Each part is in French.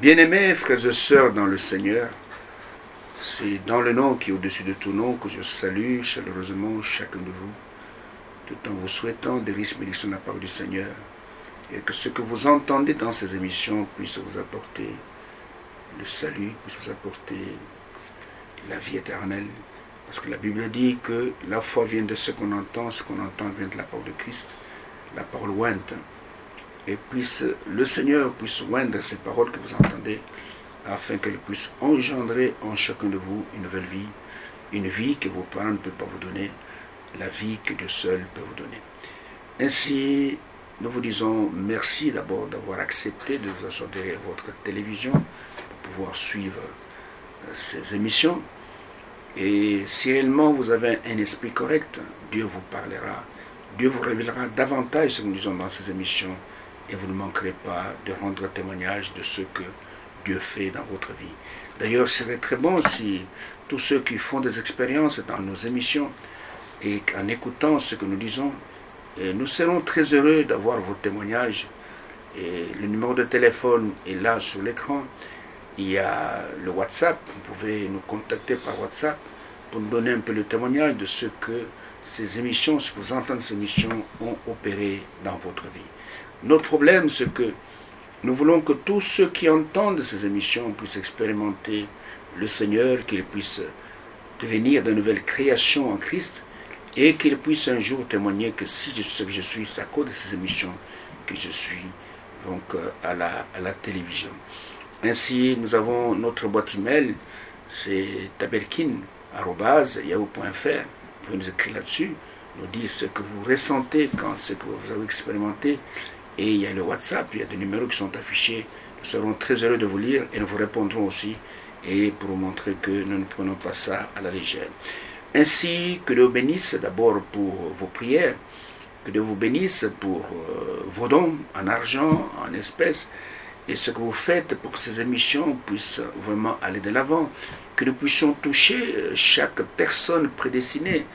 Bien-aimés frères et sœurs dans le Seigneur, c'est dans le nom qui est au-dessus de tout nom que je salue chaleureusement chacun de vous, tout en vous souhaitant des riches bénédictions de la part du Seigneur, et que ce que vous entendez dans ces émissions puisse vous apporter le salut, puisse vous apporter la vie éternelle. Parce que la Bible dit que la foi vient de ce qu'on entend vient de la parole de Christ, la parole ointe. Et puisse le Seigneur puisse oindre ces paroles que vous entendez, afin qu'elles puissent engendrer en chacun de vous une nouvelle vie, une vie que vos parents ne peuvent pas vous donner, la vie que Dieu seul peut vous donner. Ainsi, nous vous disons merci d'abord d'avoir accepté de vous asseoir derrière votre télévision pour pouvoir suivre ces émissions. Et si réellement vous avez un esprit correct, Dieu vous parlera, Dieu vous révélera davantage ce que nous disons dans ces émissions, et vous ne manquerez pas de rendre témoignage de ce que Dieu fait dans votre vie. D'ailleurs, ce serait très bon si tous ceux qui font des expériences dans nos émissions et en écoutant ce que nous disons, nous serons très heureux d'avoir vos témoignages. Et le numéro de téléphone est là sur l'écran. Il y a le WhatsApp. Vous pouvez nous contacter par WhatsApp pour nous donner un peu le témoignage de ce que ces émissions, ce que vous entendez ces émissions ont opéré dans votre vie. Notre problème, c'est que nous voulons que tous ceux qui entendent ces émissions puissent expérimenter le Seigneur, qu'ils puissent devenir de nouvelles créations en Christ et qu'ils puissent un jour témoigner que si je suis ce que je suis, c'est à cause de ces émissions que je suis donc à la télévision. Ainsi, nous avons notre boîte email, c'est taberkin@yahoo.fr. Vous pouvez nous écrire là-dessus, nous dire ce que vous ressentez quand ce que vous avez expérimenté. Et il y a le WhatsApp, il y a des numéros qui sont affichés. Nous serons très heureux de vous lire et nous vous répondrons aussi. Et pour vous montrer que nous ne prenons pas ça à la légère. Ainsi, que Dieu vous bénisse d'abord pour vos prières, que Dieu vous bénisse pour vos dons en argent, en espèces, et ce que vous faites pour que ces émissions puissent vraiment aller de l'avant, que nous puissions toucher chaque personne prédestinée,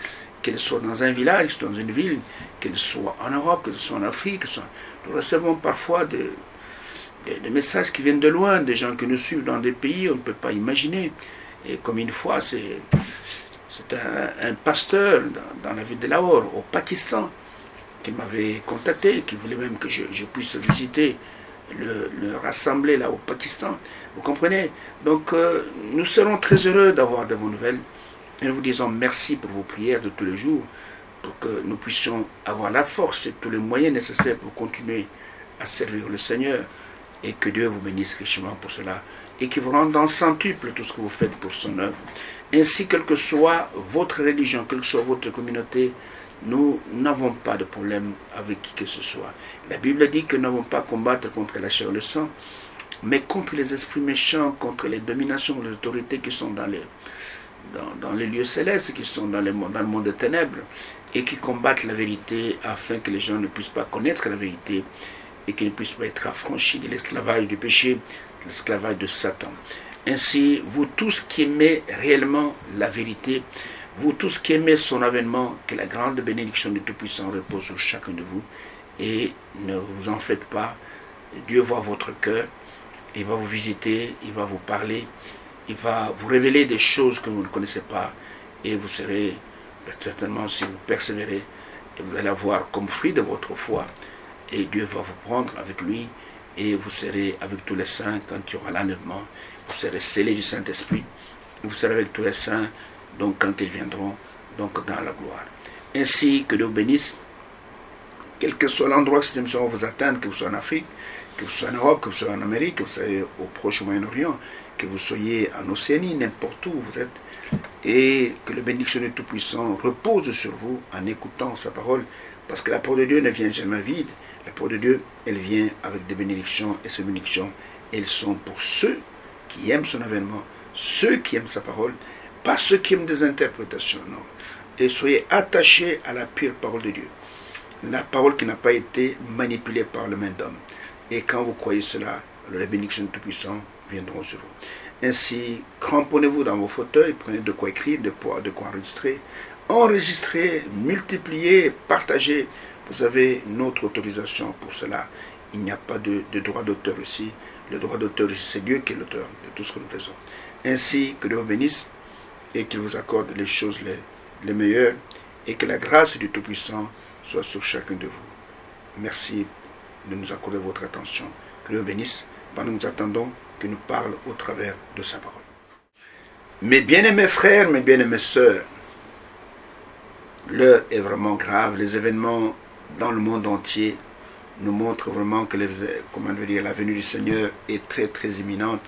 qu'elle soit dans un village, dans une ville, qu'elle soit en Europe, qu'elle soit en Afrique. Nous recevons parfois des messages qui viennent de loin, des gens qui nous suivent dans des pays où on ne peut pas imaginer. Et comme une fois, c'est un pasteur dans la ville de Lahore, au Pakistan, qui m'avait contacté, qui voulait même que je puisse visiter le rassembler là au Pakistan. Vous comprenez? Donc nous serons très heureux d'avoir de vos nouvelles. Et nous vous disons merci pour vos prières de tous les jours, pour que nous puissions avoir la force et tous les moyens nécessaires pour continuer à servir le Seigneur, et que Dieu vous bénisse richement pour cela, et qu'il vous rende en centuple tout ce que vous faites pour son œuvre. Ainsi, quelle que soit votre religion, quelle que soit votre communauté, nous n'avons pas de problème avec qui que ce soit. La Bible dit que nous n'avons pas à combattre contre la chair et le sang, mais contre les esprits méchants, contre les dominations, les autorités qui sont dans les lieux célestes, qui sont dans le monde des ténèbres, et qui combattent la vérité afin que les gens ne puissent pas connaître la vérité et qu'ils ne puissent pas être affranchis de l'esclavage du péché, de l'esclavage de Satan. Ainsi, vous tous qui aimez réellement la vérité, vous tous qui aimez son avènement, que la grande bénédiction du Tout-Puissant repose sur chacun de vous, et ne vous en faites pas. Dieu voit votre cœur, il va vous visiter, il va vous parler, il va vous révéler des choses que vous ne connaissez pas, et vous serez certainement, si vous persévérez, et vous allez avoir comme fruit de votre foi, et Dieu va vous prendre avec lui, et vous serez avec tous les saints quand il y aura l'enlèvement, vous serez scellés du Saint-Esprit, vous serez avec tous les saints, donc quand ils viendront, donc dans la gloire. Ainsi, que Dieu vous bénisse, quel que soit l'endroit que ces émissions vous atteignent, que vous soyez en Afrique, que vous soyez en Europe, que vous soyez en Amérique, que vous soyez au Proche Moyen-Orient, que vous soyez en Océanie, n'importe où vous êtes, et que le bénédiction du Tout-Puissant repose sur vous en écoutant sa parole, parce que la parole de Dieu ne vient jamais vide. La parole de Dieu, elle vient avec des bénédictions, et ces bénédictions, elles sont pour ceux qui aiment son avènement, ceux qui aiment sa parole, pas ceux qui aiment des interprétations, non. Et soyez attachés à la pure parole de Dieu, la parole qui n'a pas été manipulée par le main d'homme. Et quand vous croyez cela, les bénédictions du Tout-Puissant viendront sur vous. Ainsi, cramponnez-vous dans vos fauteuils, prenez de quoi écrire, de quoi enregistrer. Enregistrez, multipliez, partagez. Vous avez notre autorisation pour cela. Il n'y a pas de droit d'auteur ici. le droit d'auteur, c'est Dieu qui est l'auteur de tout ce que nous faisons. Ainsi, que Dieu vous bénisse et qu'il vous accorde les choses les meilleures et que la grâce du Tout-Puissant soit sur chacun de vous. Merci de nous accorder votre attention. Que Dieu vous bénisse. Pendant que nous attendons qu'il nous parle au travers de sa parole. Mes bien-aimés frères, mes bien-aimées sœurs, l'heure est vraiment grave. Les événements dans le monde entier nous montrent vraiment que la venue du Seigneur est très très imminente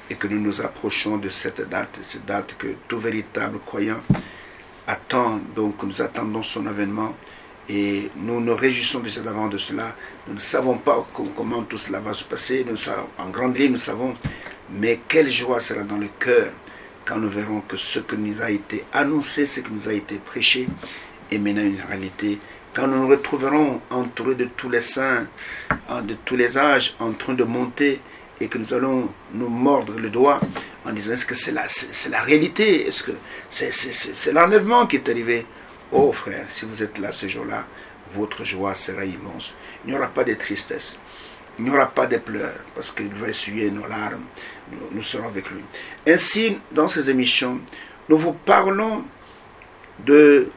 et que nous nous approchons de cette date que tout véritable croyant attend. Donc nous attendons son avènement et nous nous réjouissons déjà d'avant de cela. Nous ne savons pas comment tout cela va se passer. En grande ligne, nous savons, mais quelle joie sera dans le cœur quand nous verrons que ce qui nous a été annoncé, ce qui nous a été prêché, est maintenant une réalité. Quand nous nous retrouverons entourés de tous les saints, de tous les âges, en train de monter, et que nous allons nous mordre le doigt en disant est-ce que c'est la réalité, est-ce que c'est l'enlèvement qui est arrivé? Oh frère, si vous êtes là ce jour-là, votre joie sera immense. Il n'y aura pas de tristesse, il n'y aura pas de pleurs, parce qu'il va essuyer nos larmes, nous serons avec lui. Ainsi, dans ces émissions, nous vous parlons de,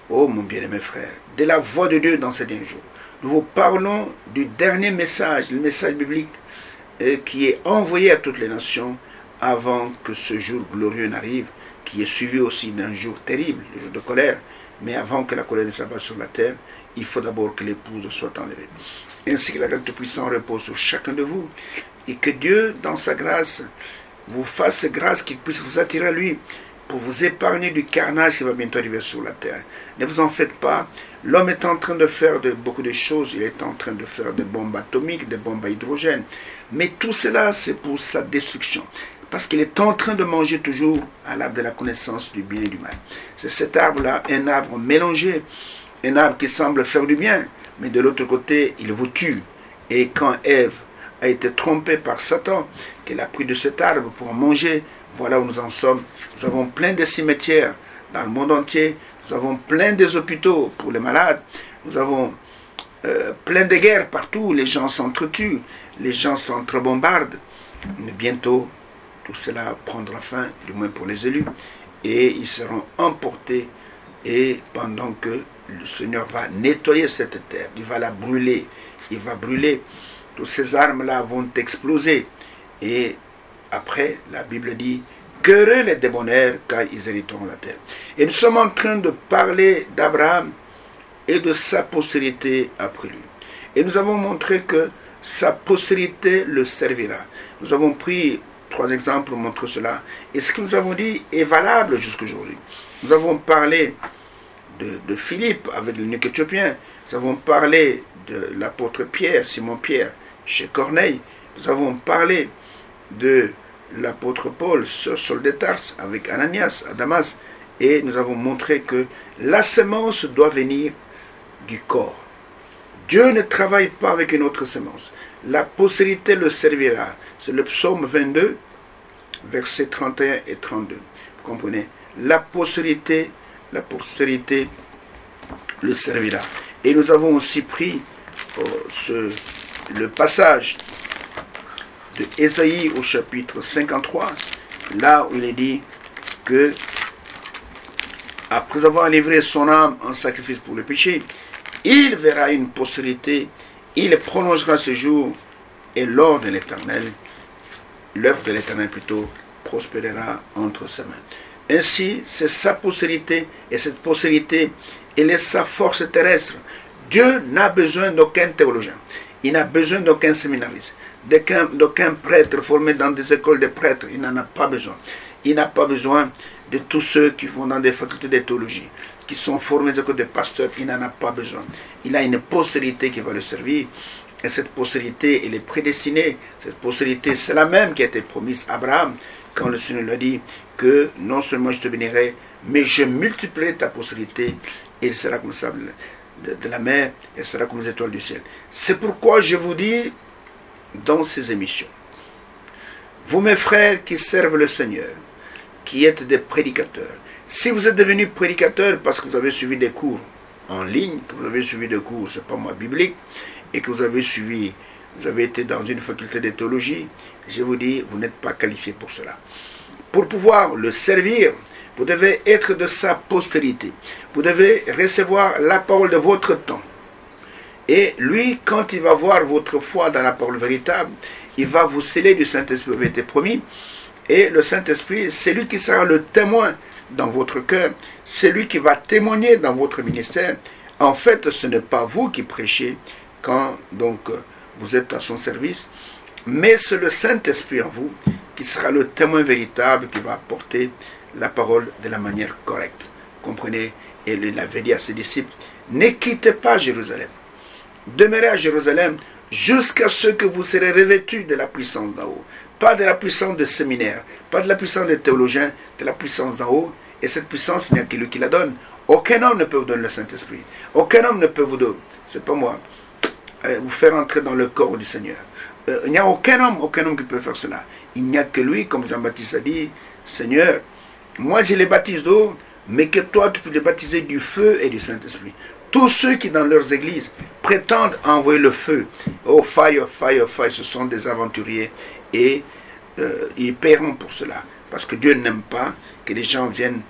oh mon bien-aimé frère, de la voix de Dieu dans ces derniers jours. Nous vous parlons du dernier message, le message biblique, qui est envoyé à toutes les nations avant que ce jour glorieux n'arrive, qui est suivi aussi d'un jour terrible, le jour de colère. Mais avant que la colère ne s'abatte sur la terre, il faut d'abord que l'épouse soit enlevée. Ainsi que la grâce Tout-Puissant repose sur chacun de vous, et que Dieu, dans sa grâce, vous fasse grâce, qu'il puisse vous attirer à lui, pour vous épargner du carnage qui va bientôt arriver sur la terre. Ne vous en faites pas. L'homme est en train de faire beaucoup de choses. Il est en train de faire des bombes atomiques, des bombes à hydrogène. Mais tout cela, c'est pour sa destruction. Parce qu'il est en train de manger toujours à l'arbre de la connaissance du bien et du mal. C'est cet arbre-là, un arbre mélangé, un arbre qui semble faire du bien, mais de l'autre côté, il vous tue. Et quand Ève a été trompée par Satan, qu'elle a pris de cet arbre pour en manger, voilà où nous en sommes. Nous avons plein de cimetières dans le monde entier. Nous avons plein des hôpitaux pour les malades. Nous avons plein de guerres partout. Les gens s'entretuent. Les gens s'entrebombardent. Mais bientôt, tout cela prendra fin, du moins pour les élus. Et ils seront emportés. Et pendant que le Seigneur va nettoyer cette terre, il va la brûler. Il va brûler. Toutes ces armes-là vont exploser. Et après, la Bible dit qu'heureux les débonnaires, car ils hériteront la terre. Et nous sommes en train de parler d'Abraham et de sa postérité après lui. Et nous avons montré que sa postérité le servira. Nous avons pris 3 exemples pour montrer cela. Et ce que nous avons dit est valable jusqu'à aujourd'hui. Nous avons parlé de Philippe avec l'eunuque éthiopien. Nous avons parlé de l'apôtre Pierre, Simon-Pierre, chez Corneille. Nous avons parlé de l'apôtre Paul, Saul de Tarse, avec Ananias à Damas, et nous avons montré que la semence doit venir du corps. Dieu ne travaille pas avec une autre semence. La postérité le servira. C'est le psaume 22, versets 31 et 32. Vous comprenez? La postérité le servira. Et nous avons aussi pris le passage de Ésaïe au chapitre 53, là où il est dit que après avoir livré son âme en sacrifice pour le péché, il verra une postérité, il prolongera ce jour, et l'œuvre de l'Éternel plutôt, prospérera entre ses mains. Ainsi, c'est sa postérité, et cette postérité, elle est sa force terrestre. Dieu n'a besoin d'aucun théologien, il n'a besoin d'aucun séminariste, d'aucun prêtre formé dans des écoles de prêtres. Il n'en a pas besoin. Il n'a pas besoin de tous ceux qui vont dans des facultés de théologie, qui sont formés des écoles de pasteurs. Il n'en a pas besoin. Il a une postérité qui va le servir. Et cette postérité, elle est prédestinée. Cette postérité, c'est la même qui a été promise à Abraham, quand le Seigneur lui a dit que non seulement je te bénirai, mais je multiplierai ta postérité, et il sera comme le sable de la mer, et il sera comme les étoiles du ciel. C'est pourquoi je vous dis dans ces émissions, vous mes frères qui servent le Seigneur, qui êtes des prédicateurs, si vous êtes devenus prédicateurs parce que vous avez suivi des cours en ligne, que vous avez suivi des cours, je ne sais pas moi, bibliques, et que vous avez suivi vous avez été dans une faculté de théologie, je vous dis, vous n'êtes pas qualifié pour cela. Pour pouvoir le servir, vous devez être de sa postérité. Vous devez recevoir la parole de votre temps. Et lui, quand il va voir votre foi dans la parole véritable, il va vous sceller du Saint-Esprit qui avait été promis. Et le Saint-Esprit, c'est lui qui sera le témoin dans votre cœur. C'est lui qui va témoigner dans votre ministère. En fait, ce n'est pas vous qui prêchez quand donc vous êtes à son service, mais c'est le Saint-Esprit en vous qui sera le témoin véritable qui va apporter la parole de la manière correcte. Comprenez? Et il avait dit à ses disciples, ne quittez pas Jérusalem. Demeurez à Jérusalem jusqu'à ce que vous serez revêtus de la puissance d'en haut. Pas de la puissance de séminaire, pas de la puissance des théologiens, de la puissance d'en haut. Et cette puissance, il n'y a que lui qui la donne. Aucun homme ne peut vous donner le Saint-Esprit. Aucun homme ne peut vous donner, c'est pas moi, vous faire entrer dans le corps du Seigneur. Il n'y a aucun homme qui peut faire cela. Il n'y a que lui, comme Jean-Baptiste a dit, Seigneur, moi je les baptise d'eau, mais que toi tu peux les baptiser du feu et du Saint-Esprit. Tous ceux qui dans leurs églises prétendent envoyer le feu, oh fire, fire, fire, ce sont des aventuriers et ils paieront pour cela. Parce que Dieu n'aime pas que les gens viennent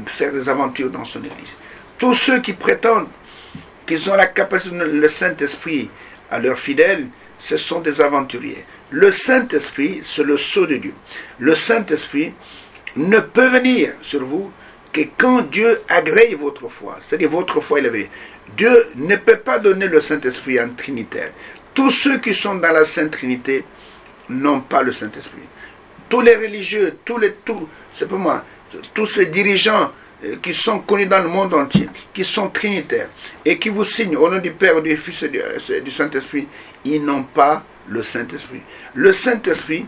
faire des aventures dans son église. Tous ceux qui prétendent qu'ils ont la capacité de donner le Saint-Esprit à leurs fidèles, ce sont des aventuriers. Le Saint-Esprit, c'est le sceau de Dieu. Le Saint-Esprit ne peut venir sur vous que quand Dieu agrée votre foi. C'est-à-dire votre foi est la vérité. Dieu ne peut pas donner le Saint-Esprit en trinitaire. Tous ceux qui sont dans la Sainte Trinité n'ont pas le Saint-Esprit. Tous les religieux, c'est pas moi, tous ces dirigeants qui sont connus dans le monde entier, qui sont trinitaires, et qui vous signent au nom du Père, du Fils et du Saint-Esprit, ils n'ont pas le Saint-Esprit. Le Saint-Esprit,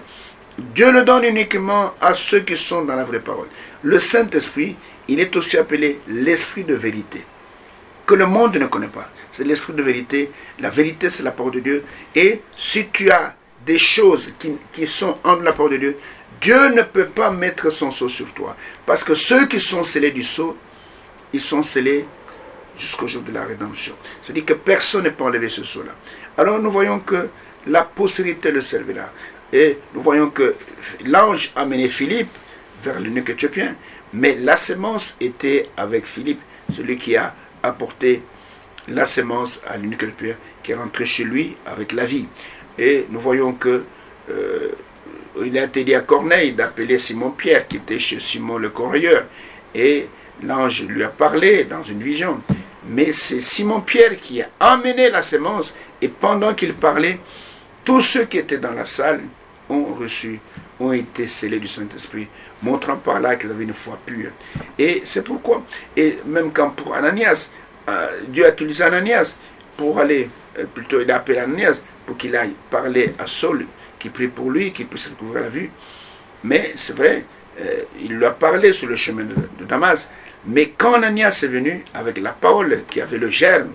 Dieu le donne uniquement à ceux qui sont dans la vraie parole. Le Saint-Esprit, il est aussi appelé l'Esprit de vérité, que le monde ne connaît pas. C'est l'Esprit de vérité. La vérité, c'est la parole de Dieu. Et si tu as des choses qui sont en la parole de Dieu, Dieu ne peut pas mettre son sceau sur toi. Parce que ceux qui sont scellés du sceau, ils sont scellés jusqu'au jour de la rédemption. C'est-à-dire que personne ne peut enlever ce sceau-là. Alors nous voyons que la postérité le servira. Et nous voyons que l'ange a mené Philippe vers l'eunuque éthiopien, mais la sémence était avec Philippe, celui qui a apporté la sémence à l'eunuque éthiopien, qui est rentré chez lui avec la vie. Et nous voyons que il a été dit à Corneille d'appeler Simon-Pierre, qui était chez Simon le Correilleur. Et l'ange lui a parlé dans une vision. Mais c'est Simon-Pierre qui a emmené la sémence. Et pendant qu'il parlait, tous ceux qui étaient dans la salle ont été scellés du Saint-Esprit, montrant par là qu'ils avaient une foi pure. Et c'est pourquoi, et même quand pour Ananias, Dieu a utilisé Ananias pour aller, plutôt il a appelé Ananias pour qu'il aille parler à Saul, qui prie pour lui, qu'il puisse recouvrir la vue. Mais c'est vrai, il lui a parlé sur le chemin de Damas. Mais quand Ananias est venu avec la parole qui avait le germe,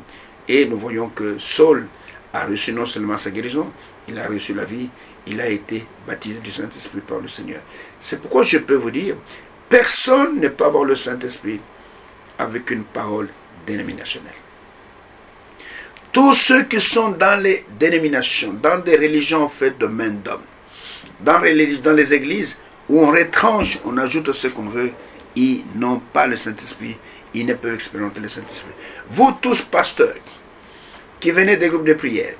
et nous voyons que Saul a reçu non seulement sa guérison, il a reçu la vie, il a été baptisé du Saint-Esprit par le Seigneur. C'est pourquoi je peux vous dire, personne ne peut avoir le Saint-Esprit avec une parole dénominationnelle. Tous ceux qui sont dans les dénominations, dans des religions faites de main d'homme, dans les églises où on retranche, on ajoute ce qu'on veut, ils n'ont pas le Saint-Esprit, ils ne peuvent expérimenter le Saint-Esprit. Vous tous pasteurs, qui venez des groupes de prière,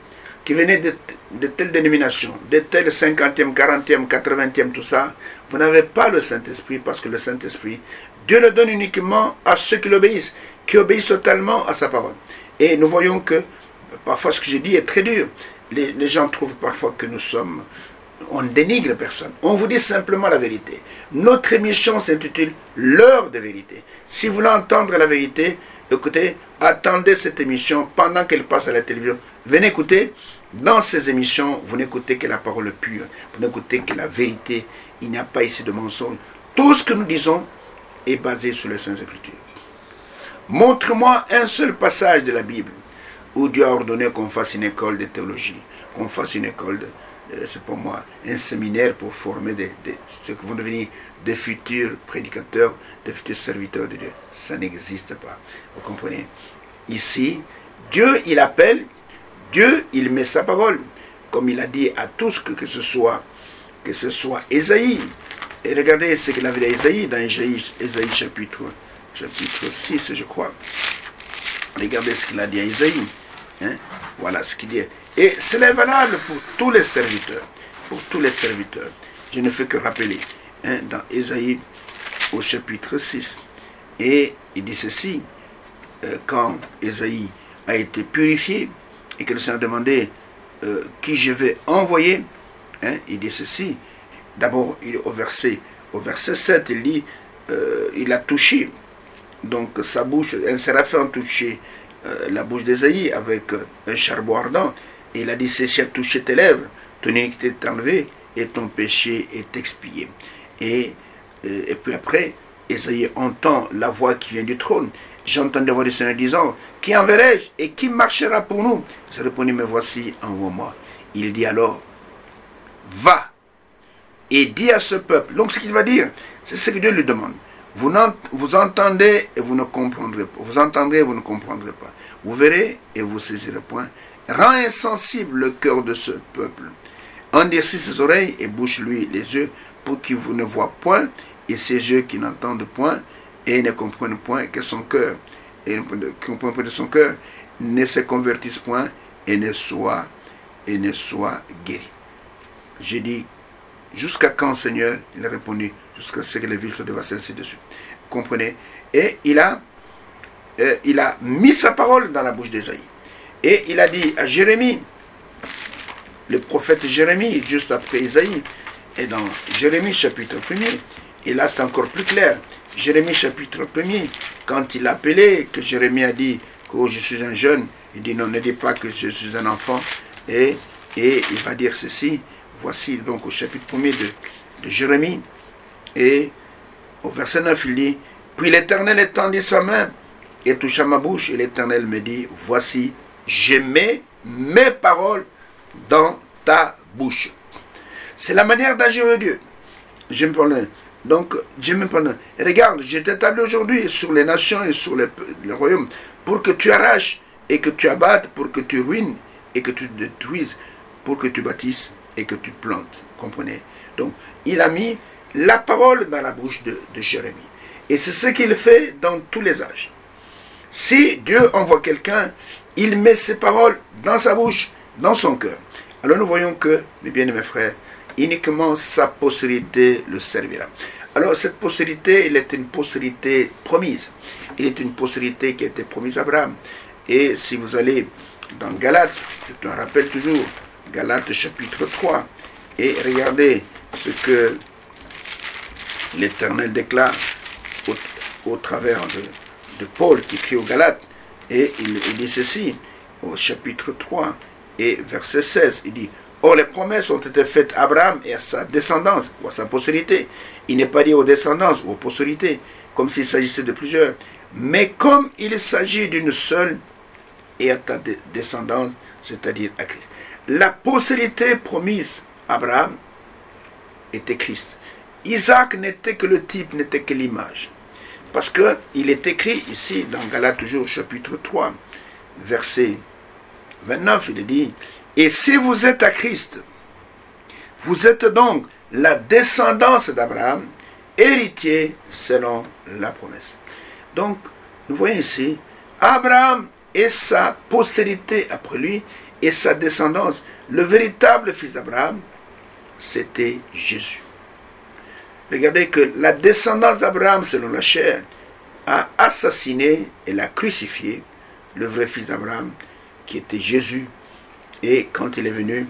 qui venez de telles dénominations, de telles 50e, 40e, 80e, tout ça, vous n'avez pas le Saint-Esprit parce que le Saint-Esprit, Dieu le donne uniquement à ceux qui l'obéissent, qui obéissent totalement à sa parole. Et nous voyons que, parfois ce que j'ai dit est très dur. Les gens trouvent parfois que on dénigre personne. On vous dit simplement la vérité. Notre émission s'intitule L'heure de vérité. Si vous voulez entendre la vérité, écoutez, attendez cette émission pendant qu'elle passe à la télévision. Venez écouter. Dans ces émissions, vous n'écoutez que la parole pure. Vous n'écoutez que la vérité. Il n'y a pas ici de mensonge. Tout ce que nous disons est basé sur les Saintes Écritures. Montre-moi un seul passage de la Bible où Dieu a ordonné qu'on fasse une école de théologie, qu'on fasse une école c'est pour moi, un séminaire pour former ceux qui vont devenir des futurs prédicateurs, des futurs serviteurs de Dieu. Ça n'existe pas. Vous comprenez? Ici, Dieu, il appelle, Dieu, il met sa parole. comme il a dit à tous que ce soit Ésaïe. Et regardez ce qu'il avait dit à Ésaïe, dans Ésaïe chapitre 6, je crois. Regardez ce qu'il a dit à Ésaïe. Hein? Voilà ce qu'il dit. Et cela est valable pour tous les serviteurs. Pour tous les serviteurs. Je ne fais que rappeler. Hein, dans Ésaïe au chapitre 6. Et il dit ceci. Quand Ésaïe a été purifié et que le Seigneur a demandé qui je vais envoyer, hein, il dit ceci. D'abord, au verset 7, il dit il a touché donc sa bouche, un séraphin a touché la bouche d'Ésaïe avec un charbon ardent, et il a dit ceci a touché tes lèvres, ton iniquité est enlevée et ton péché est expié. Et puis après, Ésaïe entend la voix qui vient du trône. J'entends la voix du Seigneur disant, qui enverrai-je et qui marchera pour nous? Je répondis, mais voici, envoie-moi. Il dit alors, va et dis à ce peuple. Donc ce qu'il va dire, c'est ce que Dieu lui demande. Vous entendez et vous ne comprendrez pas. Vous entendrez et vous ne comprendrez pas. Vous verrez et vous saisirez point. Rends insensible le cœur de ce peuple. Endurcis ses oreilles et bouche-lui les yeux pour qu'il ne voie point, et ses yeux qui n'entendent point et ne comprennent point, que son cœur, et ne comprennent point de son cœur, ne se convertisse point et ne soit guéri. J'ai dit, jusqu'à quand, Seigneur? Il a répondu, jusqu'à ce que les villes soient dévastées, ainsi de suite. Comprenez? Et il a mis sa parole dans la bouche d'Ésaïe. Et il a dit à Jérémie, le prophète Jérémie, juste après Ésaïe, et dans Jérémie chapitre 1er, et là c'est encore plus clair, Jérémie chapitre 1er, quand il a appelé, que Jérémie a dit que oh, je suis un jeune, il dit non, ne dis pas que je suis un enfant, et il va dire ceci, voici donc au chapitre 1er de Jérémie, et au verset 9 il dit, puis l'Éternel étendit sa main et toucha ma bouche, et l'Éternel me dit, voici, je mets mes paroles dans ta bouche. C'est la manière d'agir de Dieu. Je me pardonne. Donc, je me pardonne. Regarde, je t'établis aujourd'hui sur les nations et sur les royaumes pour que tu arraches et que tu abattes, pour que tu ruines et que tu détruises, pour que tu bâtisses et que tu plantes. Comprenez? Donc, il a mis la parole dans la bouche de Jérémie. Et c'est ce qu'il fait dans tous les âges. Si Dieu envoie quelqu'un, il met ses paroles dans sa bouche, dans son cœur. Alors nous voyons que, mes bien-aimés frères, uniquement sa postérité le servira. Alors cette postérité, elle est une postérité promise. Il est une postérité qui a été promise à Abraham. Et si vous allez dans Galates, je te rappelle toujours, Galates chapitre 3, et regardez ce que l'Éternel déclare au travers de Paul qui écrit aux Galates. Et il dit ceci, au chapitre 3 et verset 16, il dit, or les promesses ont été faites à Abraham et à sa descendance, ou à sa postérité. Il n'est pas dit aux descendances ou aux postérités, comme s'il s'agissait de plusieurs, mais comme il s'agit d'une seule, et à ta descendance, c'est-à-dire à Christ. La postérité promise à Abraham était Christ. Isaac n'était que le type, n'était que l'image. Parce qu'il est écrit ici, dans Galates toujours, chapitre 3, verset 29, il est dit, et si vous êtes à Christ, vous êtes donc la descendance d'Abraham, héritier selon la promesse. Donc, nous voyons ici, Abraham et sa postérité après lui, et sa descendance, le véritable fils d'Abraham, c'était Jésus. Regardez que la descendance d'Abraham, selon la chair, a assassiné et l'a crucifié, le vrai fils d'Abraham, qui était Jésus. Et quand il est venu,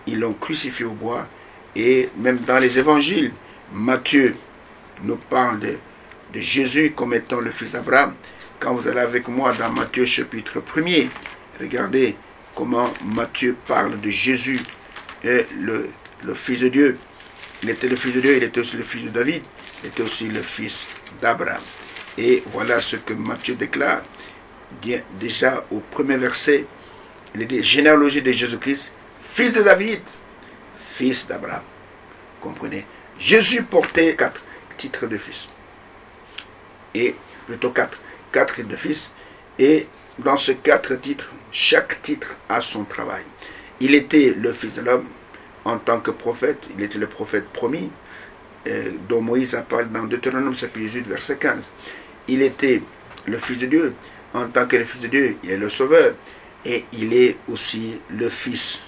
ils l'ont crucifié au bois. Et même dans les évangiles, Matthieu nous parle de Jésus comme étant le fils d'Abraham. Quand vous allez avec moi dans Matthieu chapitre 1er, regardez comment Matthieu parle de Jésus, et le fils de Dieu. Il était le fils de Dieu, il était aussi le fils de David, il était aussi le fils d'Abraham. Et voilà ce que Matthieu déclare déjà au premier verset. Il dit généalogie de Jésus-Christ, fils de David, fils d'Abraham. Comprenez? Jésus portait 4 titres de fils. Et plutôt 4 titres de fils. Et dans ces 4 titres, chaque titre a son travail. Il était le Fils de l'homme en tant que prophète. Il était le prophète promis, dont Moïse parle dans Deutéronome chapitre 18, verset 15. Il était le Fils de Dieu. En tant que le Fils de Dieu, il est le Sauveur. Et il est aussi le Fils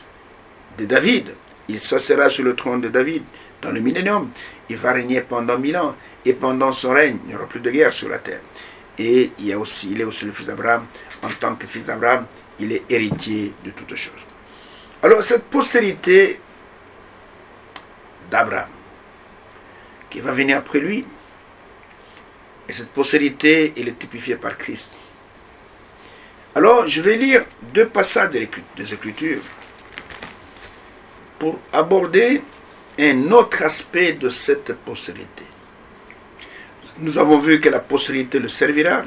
de David. Il s'assera sur le trône de David dans le millénium. Il va régner pendant 1000 ans. Et pendant son règne, il n'y aura plus de guerre sur la terre. Et il est aussi le fils d'Abraham. En tant que fils d'Abraham, il est héritier de toutes choses. Alors cette postérité d'Abraham, qui va venir après lui, et cette postérité, elle est typifiée par Christ. Alors je vais lire 2 passages des Écritures pour aborder un autre aspect de cette postérité. Nous avons vu que la postérité le servira,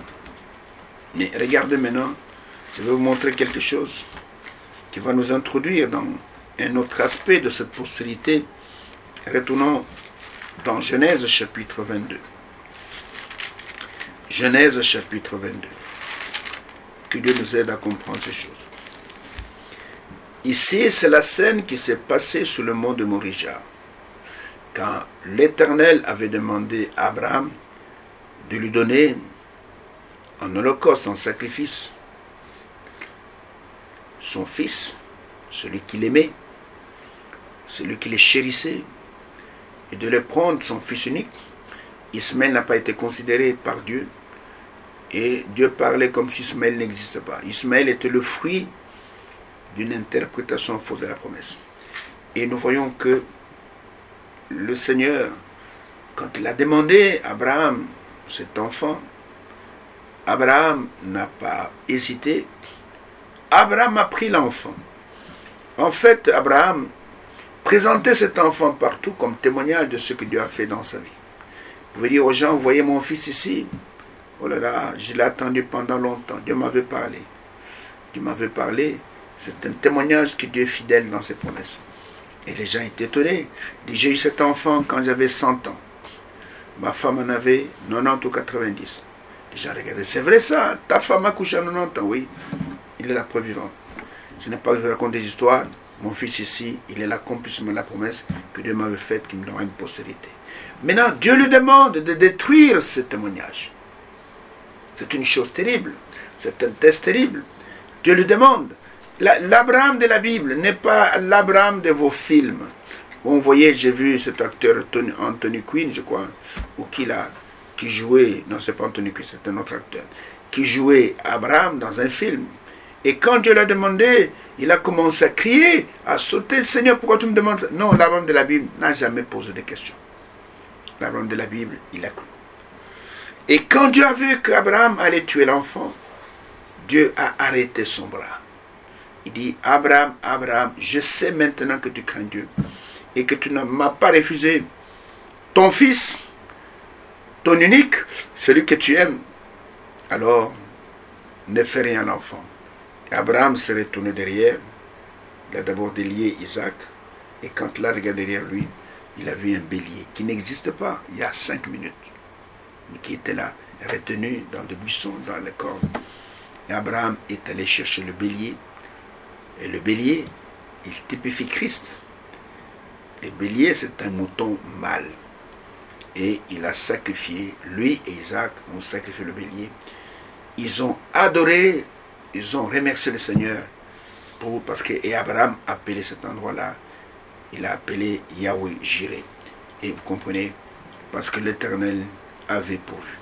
mais regardez maintenant, je vais vous montrer quelque chose qui va nous introduire dans un autre aspect de cette postérité. Retournons dans Genèse chapitre 22. Genèse chapitre 22. Que Dieu nous aide à comprendre ces choses. Ici, c'est la scène qui s'est passée sur le mont de Morija, quand l'Éternel avait demandé à Abraham de lui donner en holocauste, en sacrifice, son fils, celui qu'il aimait, celui qu'il chérissait, et de le prendre, son fils unique. Ismaël n'a pas été considéré par Dieu, et Dieu parlait comme si Ismaël n'existait pas. Ismaël était le fruit d'une interprétation fausse de la promesse. Et nous voyons que le Seigneur, quand il a demandé à Abraham cet enfant, Abraham n'a pas hésité. Abraham a pris l'enfant. En fait, Abraham présentait cet enfant partout comme témoignage de ce que Dieu a fait dans sa vie. Vous pouvez dire aux gens, vous voyez mon fils ici, oh là là, je l'ai attendu pendant longtemps, Dieu m'avait parlé. Dieu m'avait parlé, c'est un témoignage que Dieu est fidèle dans ses promesses. Et les gens étaient étonnés. J'ai eu cet enfant quand j'avais 100 ans. Ma femme en avait 90 ou 90. Les gens regardaient, c'est vrai ça, ta femme a couché à 90 ans, oui. Il est la preuve vivante. Ce n'est pas que je raconte des histoires. Mon fils ici, il est l'accomplissement de la promesse que Dieu m'avait faite, qu'il me donnera une postérité. Maintenant, Dieu lui demande de détruire ce témoignage. C'est une chose terrible. C'est un test terrible. Dieu lui demande. L'Abraham de la Bible n'est pas l'Abraham de vos films. Bon, vous voyez, j'ai vu cet acteur Anthony Quinn, je crois, ou qui jouait, non, c'est pas Anthony Quinn, c'est un autre acteur, qui jouait Abraham dans un film. Et quand Dieu l'a demandé, il a commencé à crier, à sauter, Seigneur, pourquoi tu me demandes ça? Non, l'Abraham de la Bible n'a jamais posé de questions. L'Abraham de la Bible, il a cru. Et quand Dieu a vu qu'Abraham allait tuer l'enfant, Dieu a arrêté son bras. Il dit, Abraham, Abraham, je sais maintenant que tu crains Dieu et que tu ne m'as pas refusé ton fils, ton unique, celui que tu aimes. Alors, ne fais rien, enfant. Et Abraham s'est retourné derrière. Il a d'abord délié Isaac. Et quand il a regardé derrière lui, il a vu un bélier qui n'existe pas il y a 5 minutes, mais qui était là, retenu dans des buissons, dans les cordes. Et Abraham est allé chercher le bélier. Et le bélier, il typifie Christ. Le bélier, c'est un mouton mâle. Et il a sacrifié, lui et Isaac ont sacrifié le bélier. Ils ont adoré, ils ont remercié le Seigneur. Parce que et Abraham a appelé cet endroit-là, il a appelé Yahweh Jireh. Et vous comprenez, parce que l'Éternel avait pourvu.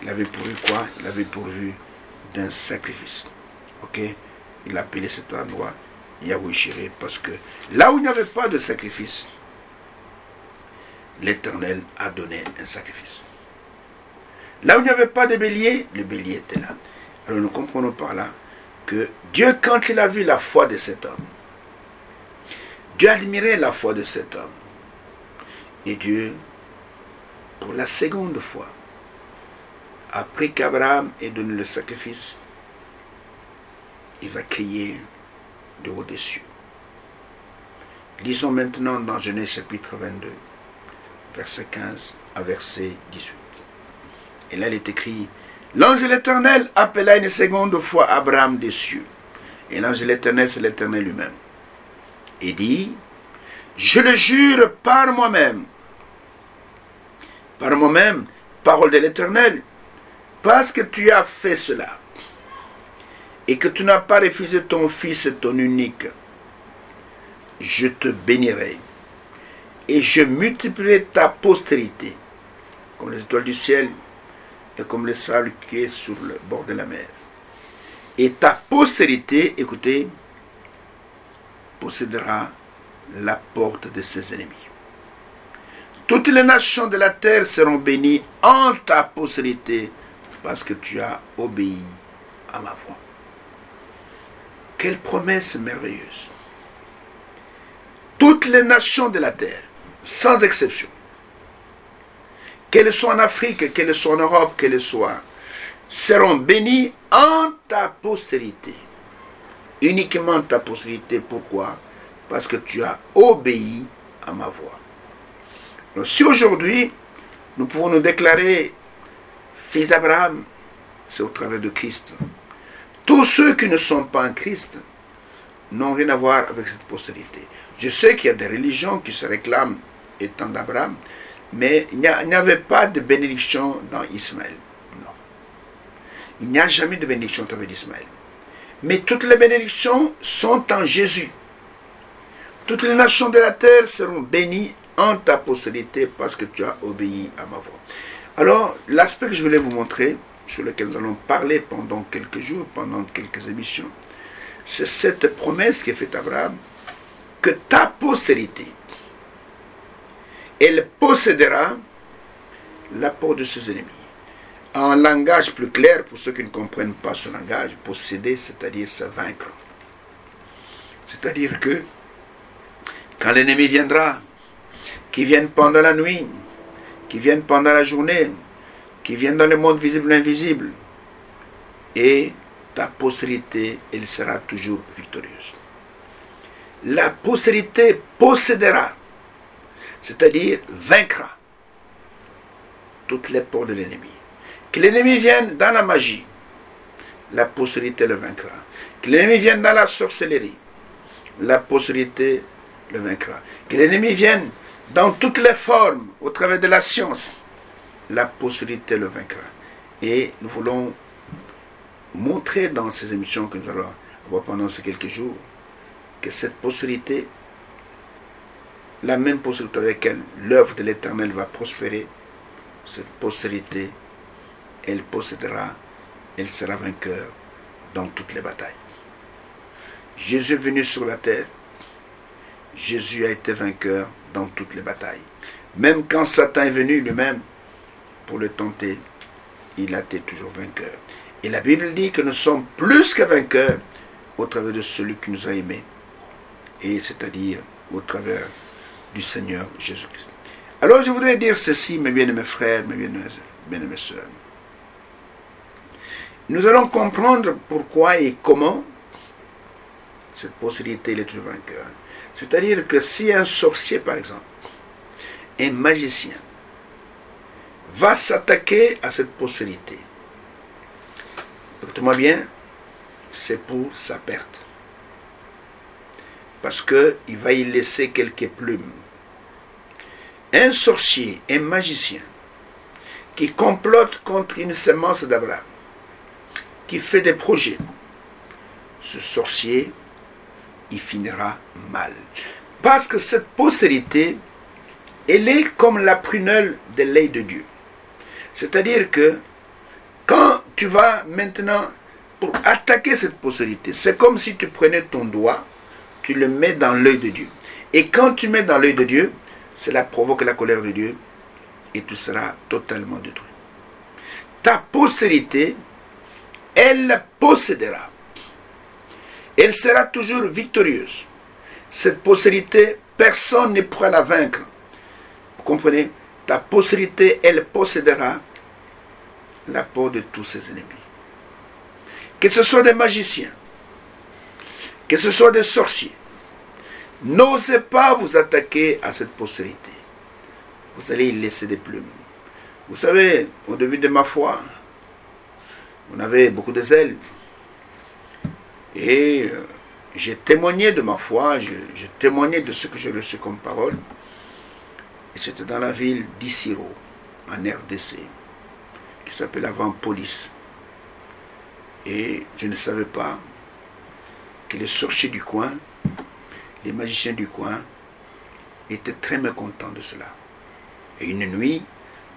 Il avait pourvu quoi? Il avait pourvu d'un sacrifice. Ok? Il a appelé cet endroit Yahweh Jireh parce que là où il n'y avait pas de sacrifice, l'Éternel a donné un sacrifice. Là où il n'y avait pas de bélier, le bélier était là. Alors nous comprenons par là que Dieu, quand il a vu la foi de cet homme, Dieu admirait la foi de cet homme. Et Dieu, pour la seconde fois, après qu'Abraham ait donné le sacrifice, il va crier de haut des cieux. Lisons maintenant dans Genèse chapitre 22, verset 15 à verset 18. Et là il est écrit, l'ange de l'Éternel appela une seconde fois Abraham des cieux. Et l'ange de l'Éternel, c'est l'Éternel lui-même. et dit, je le jure par moi-même, parole de l'Éternel, parce que tu as fait cela, et que tu n'as pas refusé ton fils et ton unique, je te bénirai, et je multiplierai ta postérité, comme les étoiles du ciel, et comme le sable qui est sur le bord de la mer. Et ta postérité, écoutez, possédera la porte de ses ennemis. Toutes les nations de la terre seront bénies en ta postérité, parce que tu as obéi à ma voix. Quelle promesse merveilleuse! Toutes les nations de la terre, sans exception, qu'elles soient en Afrique, qu'elles soient en Europe, qu'elles soient, seront bénies en ta postérité. Uniquement ta postérité. Pourquoi? Parce que tu as obéi à ma voix. Alors, si aujourd'hui, nous pouvons nous déclarer fils d'Abraham, c'est au travers de Christ. Tous ceux qui ne sont pas en Christ n'ont rien à voir avec cette postérité. Je sais qu'il y a des religions qui se réclament étant d'Abraham, mais il n'y avait pas de bénédiction dans Ismaël. Non. Il n'y a jamais de bénédiction au travers d'Ismaël. Mais toutes les bénédictions sont en Jésus. Toutes les nations de la terre seront bénies en ta postérité parce que tu as obéi à ma voix. Alors, l'aspect que je voulais vous montrer, sur lequel nous allons parler pendant quelques jours, pendant quelques émissions, c'est cette promesse qui est faite à Abraham, que ta postérité, elle possédera la porte de ses ennemis. En langage plus clair, pour ceux qui ne comprennent pas ce langage, posséder, c'est-à-dire se vaincre. C'est-à-dire que, quand l'ennemi viendra, qu'il vienne pendant la nuit, qu'il vienne pendant la journée, qu'il vienne dans le monde visible et invisible, et ta postérité, elle sera toujours victorieuse. La postérité possédera, c'est-à-dire vaincra toutes les portes de l'ennemi. Que l'ennemi vienne dans la magie, la postérité le vaincra. Que l'ennemi vienne dans la sorcellerie, la postérité le vaincra. Que l'ennemi vienne dans toutes les formes, au travers de la science, la postérité le vaincra. Et nous voulons montrer dans ces émissions que nous allons avoir pendant ces quelques jours, que cette postérité, la même postérité avec laquelle l'œuvre de l'Éternel va prospérer, cette postérité, elle possédera, elle sera vainqueur dans toutes les batailles. Jésus est venu sur la terre, Jésus a été vainqueur dans toutes les batailles. Même quand Satan est venu lui-même pour le tenter, il a été toujours vainqueur. Et la Bible dit que nous sommes plus que vainqueurs au travers de celui qui nous a aimés, et c'est-à-dire au travers du Seigneur Jésus-Christ. Alors je voudrais dire ceci, mes bien-aimés frères, mes bien-aimées sœurs. Nous allons comprendre pourquoi et comment cette possibilité est toujours vainqueur. C'est-à-dire que si un sorcier, par exemple, un magicien, va s'attaquer à cette possibilité, écoutez-moi bien, c'est pour sa perte. Parce qu'il va y laisser quelques plumes. Un sorcier, un magicien, qui complote contre une semence d'Abraham, qui fait des projets, ce sorcier, il finira mal. Parce que cette postérité, elle est comme la prunelle de l'œil de Dieu. C'est-à-dire que, quand tu vas maintenant, pour attaquer cette postérité, c'est comme si tu prenais ton doigt, tu le mets dans l'œil de Dieu. Et quand tu mets dans l'œil de Dieu, cela provoque la colère de Dieu et tu seras totalement détruit. Ta postérité, elle possédera. Elle sera toujours victorieuse. Cette postérité, personne ne pourra la vaincre. Vous comprenez? Ta postérité, elle possédera la peau de tous ses ennemis. Que ce soit des magiciens, que ce soit des sorciers, n'osez pas vous attaquer à cette postérité. Vous allez y laisser des plumes. Vous savez, au début de ma foi, on avait beaucoup de zèle. Et j'ai témoigné de ma foi, j'ai témoigné de ce que j'ai reçu comme parole. Et c'était dans la ville d'Issiro, en RDC, qui s'appelle avant Police. Et je ne savais pas que les sorciers du coin, les magiciens du coin, étaient très mécontents de cela. Et une nuit,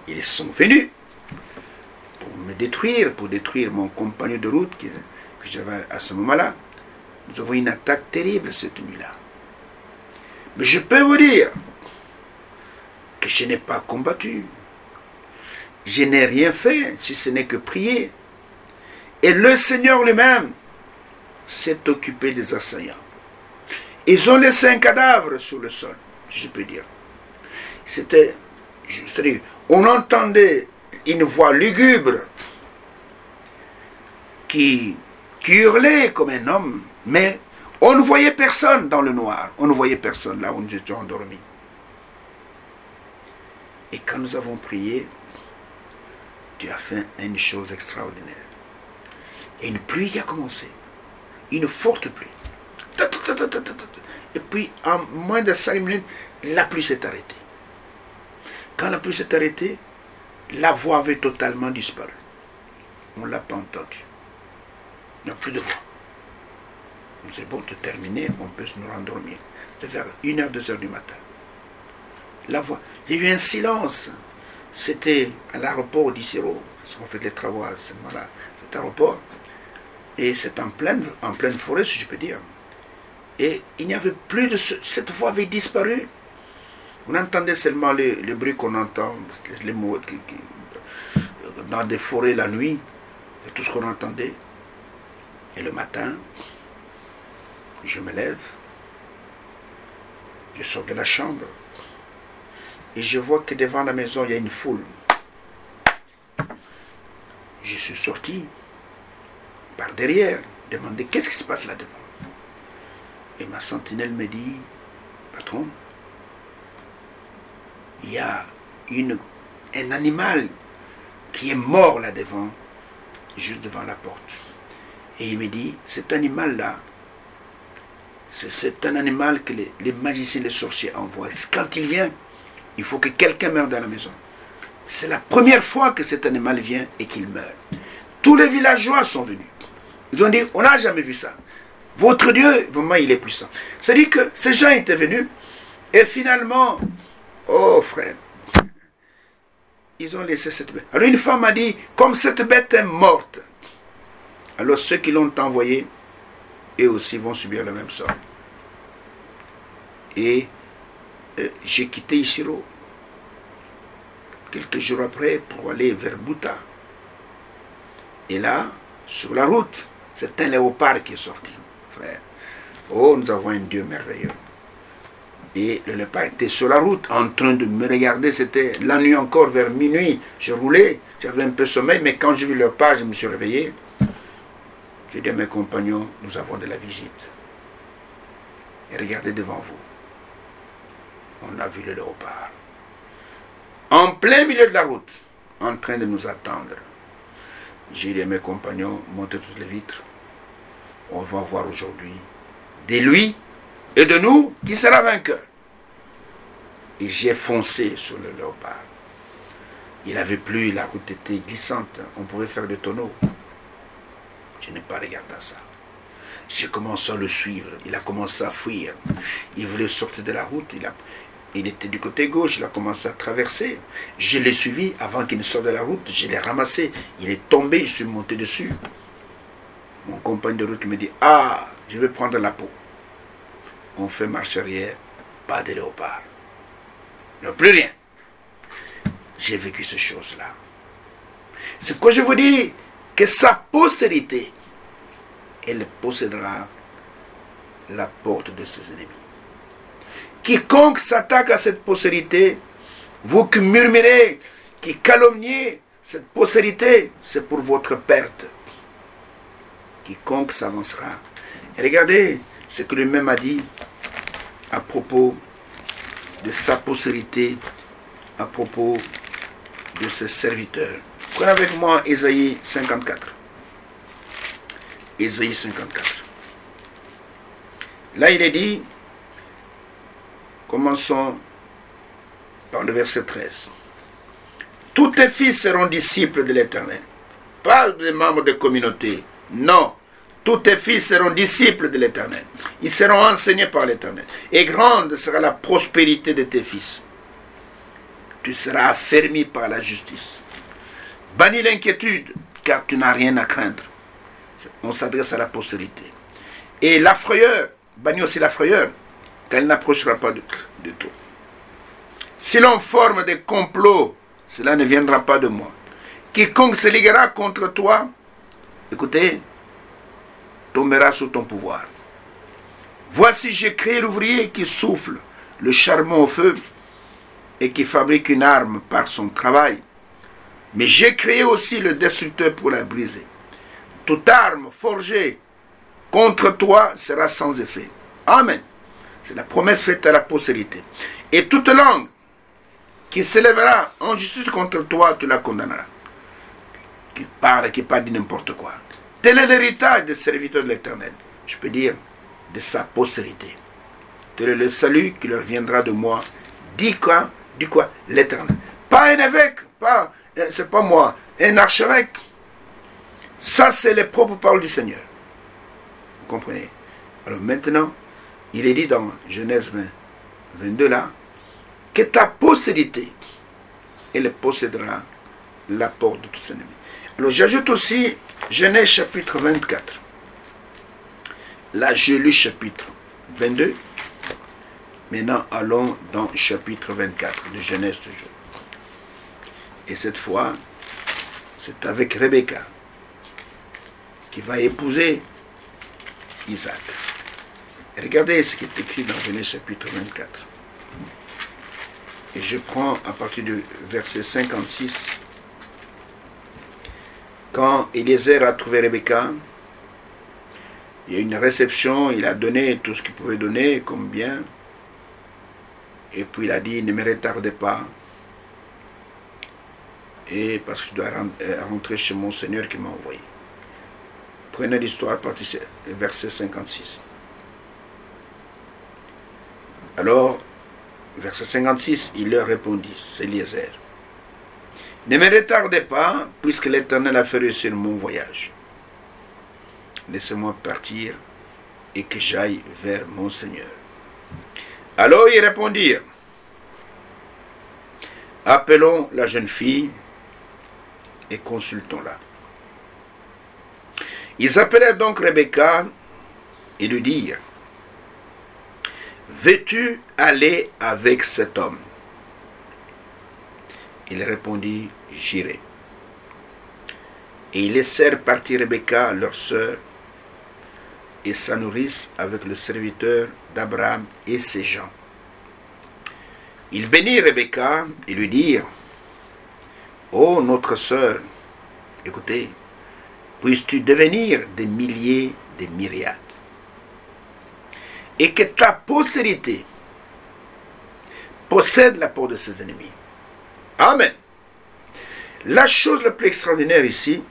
ils sont venus pour me détruire, pour détruire mon compagnon de route que j'avais à ce moment-là. Nous avons une attaque terrible cette nuit-là. Mais je peux vous dire que je n'ai pas combattu. Je n'ai rien fait, si ce n'est que prier. Et le Seigneur lui-même s'est occupé des assaillants. Ils ont laissé un cadavre sur le sol, si je peux dire. C'est-à-dire, on entendait une voix lugubre qui hurlait comme un homme, mais on ne voyait personne dans le noir. On ne voyait personne là où nous étions endormis. Et quand nous avons prié, Dieu a fait une chose extraordinaire. Et une pluie a commencé. Une forte pluie. Et puis, en moins de 5 minutes, la pluie s'est arrêtée. Quand la pluie s'est arrêtée, la voix avait totalement disparu. On ne l'a pas entendue. Il n'y a plus de voix. C'est bon de terminer, on peut nous rendormir. C'était vers 1h, 2h du matin. La voix. Il y a eu un silence. C'était à l'aéroport d'Issiro, parce qu'on fait des travaux à ce moment-là, cet aéroport. Et c'est en pleine forêt, si je peux dire. Et il n'y avait plus de... Cette voix avait disparu. On entendait seulement le bruit qu'on entend, les mots dans des forêts la nuit, c'est tout ce qu'on entendait. Et le matin, je me lève, je sors de la chambre, et je vois que devant la maison, il y a une foule. Je suis sorti par derrière, demander qu'est-ce qui se passe là-devant. Et ma sentinelle me dit, patron, il y a un animal qui est mort là-devant, juste devant la porte. Et il me dit, cet animal-là, c'est un animal que les magiciens, les sorciers envoient. Quand il vient, il faut que quelqu'un meure dans la maison. C'est la première fois que cet animal vient et qu'il meurt. Tous les villageois sont venus. Ils ont dit, on n'a jamais vu ça. Votre Dieu, vraiment, il est puissant. C'est-à-dire que ces gens étaient venus et finalement, oh frère, ils ont laissé cette bête. Alors une femme a dit, comme cette bête est morte, alors ceux qui l'ont envoyé, eux aussi vont subir le même sort. Et j'ai quitté Issiro quelques jours après pour aller vers Bouta. Et là, sur la route, c'est un léopard qui est sorti, frère. Oh, nous avons un Dieu merveilleux. Et le léopard était sur la route, en train de me regarder. C'était la nuit encore, vers minuit. Je roulais, j'avais un peu sommeil, mais quand j'ai vu le léopard, je me suis réveillé. J'ai dit à mes compagnons, nous avons de la visite. Et regardez devant vous. On a vu le léopard. En plein milieu de la route, en train de nous attendre. J'ai dit à mes compagnons, montez toutes les vitres. On va voir aujourd'hui de lui et de nous qui sera vainqueur. Et j'ai foncé sur le léopard. Il avait plu, la route était glissante. On pouvait faire des tonneaux. Je n'ai pas regardé ça. J'ai commencé à le suivre. Il a commencé à fuir. Il voulait sortir de la route. Il était du côté gauche. Il a commencé à traverser. Je l'ai suivi avant qu'il ne sorte de la route. Je l'ai ramassé. Il est tombé. Je suis monté dessus. Mon compagnon de route me dit, ah, je vais prendre la peau. On fait marche arrière. Pas de léopard. Non, plus rien. J'ai vécu ces choses-là. C'est pourquoi je vous dis que sa postérité, elle possédera la porte de ses ennemis. Quiconque s'attaque à cette postérité, vous qui murmurez, qui calomniez cette postérité, c'est pour votre perte. Quiconque s'avancera. Et regardez ce que lui-même a dit à propos de sa postérité, à propos de ses serviteurs. Prenez avec moi Ésaïe 54. Ésaïe 54. Là, il est dit, commençons par le verset 13. Tous tes fils seront disciples de l'Éternel. Pas des membres de communauté. Non. Tous tes fils seront disciples de l'Éternel. Ils seront enseignés par l'Éternel. Et grande sera la prospérité de tes fils. Tu seras affermi par la justice. Bannis l'inquiétude, car tu n'as rien à craindre. On s'adresse à la postérité. Et la frayeur, bannis aussi la frayeur, car elle n'approchera pas de toi. Si l'on forme des complots, cela ne viendra pas de moi. Quiconque se liguera contre toi, écoutez, tombera sous ton pouvoir. Voici, j'ai créé l'ouvrier qui souffle le charbon au feu et qui fabrique une arme par son travail. Mais j'ai créé aussi le destructeur pour la briser. Toute arme forgée contre toi sera sans effet. Amen. C'est la promesse faite à la postérité. Et toute langue qui s'élèvera en justice contre toi, tu la condamneras. Qui parle de n'importe quoi. Tel est l'héritage des serviteurs de l'Éternel. Je peux dire de sa postérité. Tel est le salut qui leur viendra de moi. Dit quoi? L'Éternel. Pas un évêque, c'est pas moi, un archevêque. Ça, c'est les propres paroles du Seigneur. Vous comprenez? Alors maintenant, il est dit dans Genèse 22 là, que ta postérité, elle possédera la porte de tous ses ennemis. Alors j'ajoute aussi Genèse chapitre 24. Là, j'ai lu chapitre 22. Maintenant, allons dans chapitre 24 de Genèse toujours. Et cette fois, c'est avec Rebecca qui va épouser Isaac. Et regardez ce qui est écrit dans Genèse chapitre 24. Et je prends à partir du verset 56. Quand Eliezer a trouvé Rebecca, il y a une réception, il a donné tout ce qu'il pouvait donner comme bien. Et puis il a dit, ne me retardez pas. Et parce que je dois rentrer chez mon Seigneur qui m'a envoyé. Prenez l'histoire à partir du verset 56. Alors, verset 56, il leur répondit, c'est Eliezer. Ne me retardez pas, puisque l'Éternel a fait réussir mon voyage. Laissez-moi partir et que j'aille vers mon Seigneur. Alors ils répondirent, appelons la jeune fille et consultons-la. Ils appelèrent donc Rebecca et lui dirent, veux-tu aller avec cet homme? Il répondit, j'irai. Et ils laissèrent partir Rebecca, leur sœur, et sa nourrice avec le serviteur d'Abraham et ses gens. Ils bénirent Rebecca et lui dirent, ô notre sœur, écoutez, puisses-tu devenir des milliers, des myriades, et que ta postérité possède la peau de ses ennemis. Amen. La chose la plus extraordinaire ici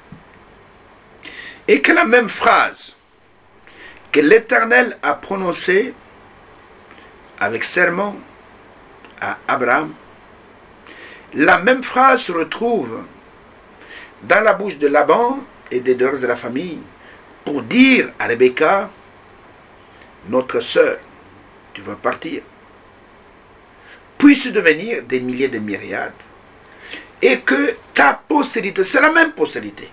est que la même phrase que l'Éternel a prononcée avec serment à Abraham, la même phrase se retrouve dans la bouche de Laban et des deux de la famille pour dire à Rebecca, notre sœur, tu vas partir, puisse devenir des milliers de myriades, et que ta postérité, c'est la même postérité,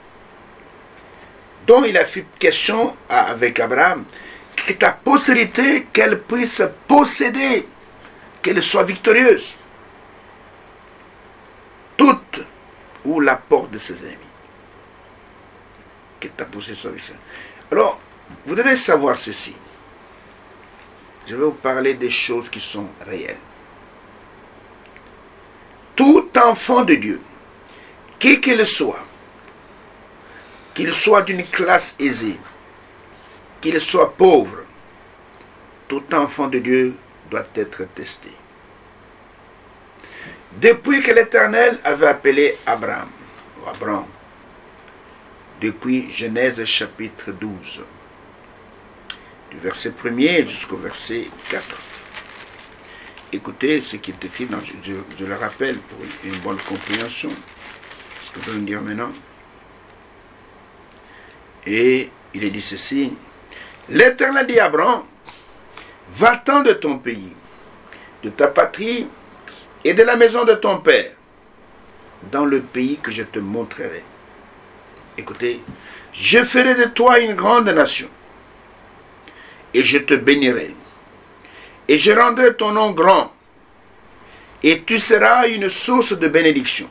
dont il a fait question avec Abraham, que ta postérité, qu'elle puisse posséder, qu'elle soit victorieuse, toute ou la porte de ses ennemis. Que ta postérité soit victorieuse. Alors, vous devez savoir ceci. Je vais vous parler des choses qui sont réelles. Tout enfant de Dieu, qui qu'il soit d'une classe aisée, qu'il soit pauvre, tout enfant de Dieu doit être testé. Depuis que l'Éternel avait appelé Abraham, depuis Genèse chapitre 12, du verset 1er jusqu'au verset 4. Écoutez ce qui est écrit, je le rappelle pour une bonne compréhension, ce que je vais dire maintenant. Et il est dit ceci, l'Éternel dit à Abraham, va-t'en de ton pays, de ta patrie et de la maison de ton père, dans le pays que je te montrerai. Écoutez, je ferai de toi une grande nation, et je te bénirai, et je rendrai ton nom grand, et tu seras une source de bénédiction.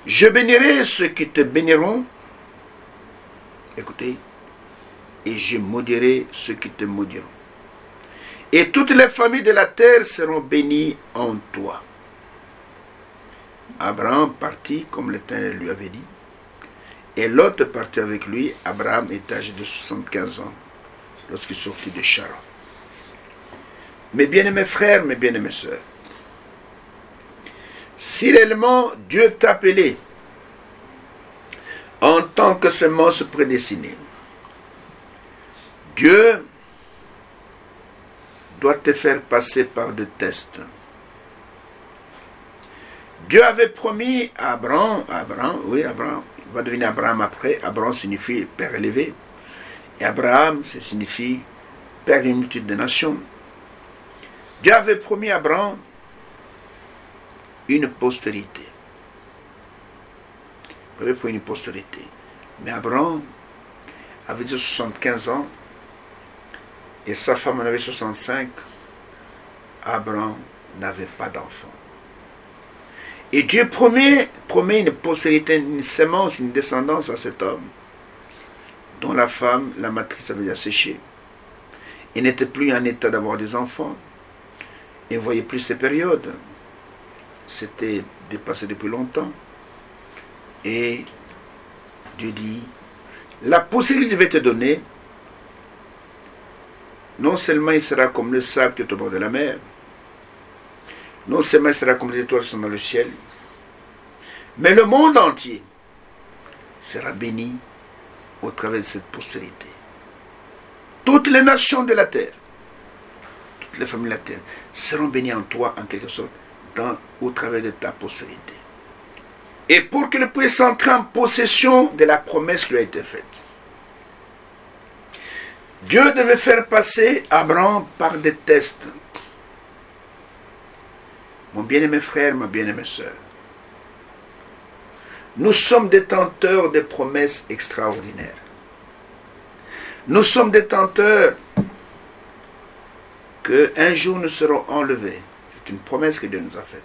Je bénirai ceux qui te béniront, écoutez, et je maudirai ceux qui te maudiront. Et toutes les familles de la terre seront bénies en toi. Abraham partit comme l'Éternel lui avait dit, et Lot partit avec lui. Abraham était âgé de 75 ans lorsqu'il sortit de Charan. Mes bien-aimés frères, mes bien-aimées sœurs, si réellement Dieu t'a appelé en tant que semence prédestinée, Dieu doit te faire passer par des tests. Dieu avait promis à Abraham, Abraham va devenir Abraham après. Abraham signifie père élevé. Et Abraham, ça signifie père d'une multitude de nations. Dieu avait promis à Abraham une postérité. Il avait promis une postérité. Mais Abraham avait 75 ans et sa femme en avait 65. Abraham n'avait pas d'enfant. Et Dieu promet une postérité, une sémence, une descendance à cet homme, dont la femme, la matrice avait déjà séché. Il n'était plus en état d'avoir des enfants. Il ne voyait plus ces périodes. C'était dépassé depuis longtemps. Et Dieu dit, la possibilité que je vais te donner, non seulement il sera comme le sable qui est au bord de la mer, non seulement il sera comme les étoiles qui sont dans le ciel, mais le monde entier sera béni au travers de cette postérité. Toutes les nations de la terre, toutes les familles de la terre seront bénies en toi, en quelque sorte, au travers de ta postérité. Et pour qu'il puisse entrer en possession de la promesse qui lui a été faite, Dieu devait faire passer Abraham par des tests. Mon bien-aimé frère, ma bien-aimée sœur, nous sommes détenteurs de promesses extraordinaires. Nous sommes détenteurs qu'un jour nous serons enlevés. C'est une promesse que Dieu nous a faite.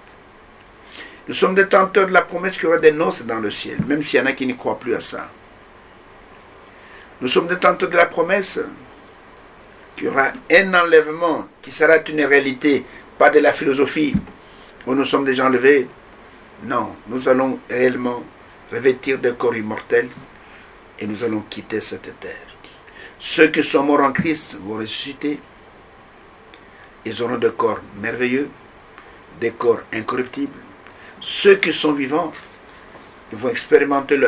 Nous sommes détenteurs de la promesse qu'il y aura des noces dans le ciel, même s'il y en a qui ne croient plus à ça. Nous sommes détenteurs de la promesse qu'il y aura un enlèvement qui sera une réalité, pas de la philosophie où nous sommes déjà enlevés. Non, nous allons réellement revêtir des corps immortels et nous allons quitter cette terre. Ceux qui sont morts en Christ vont ressusciter. Ils auront des corps merveilleux, des corps incorruptibles. Ceux qui sont vivants, ils vont expérimenter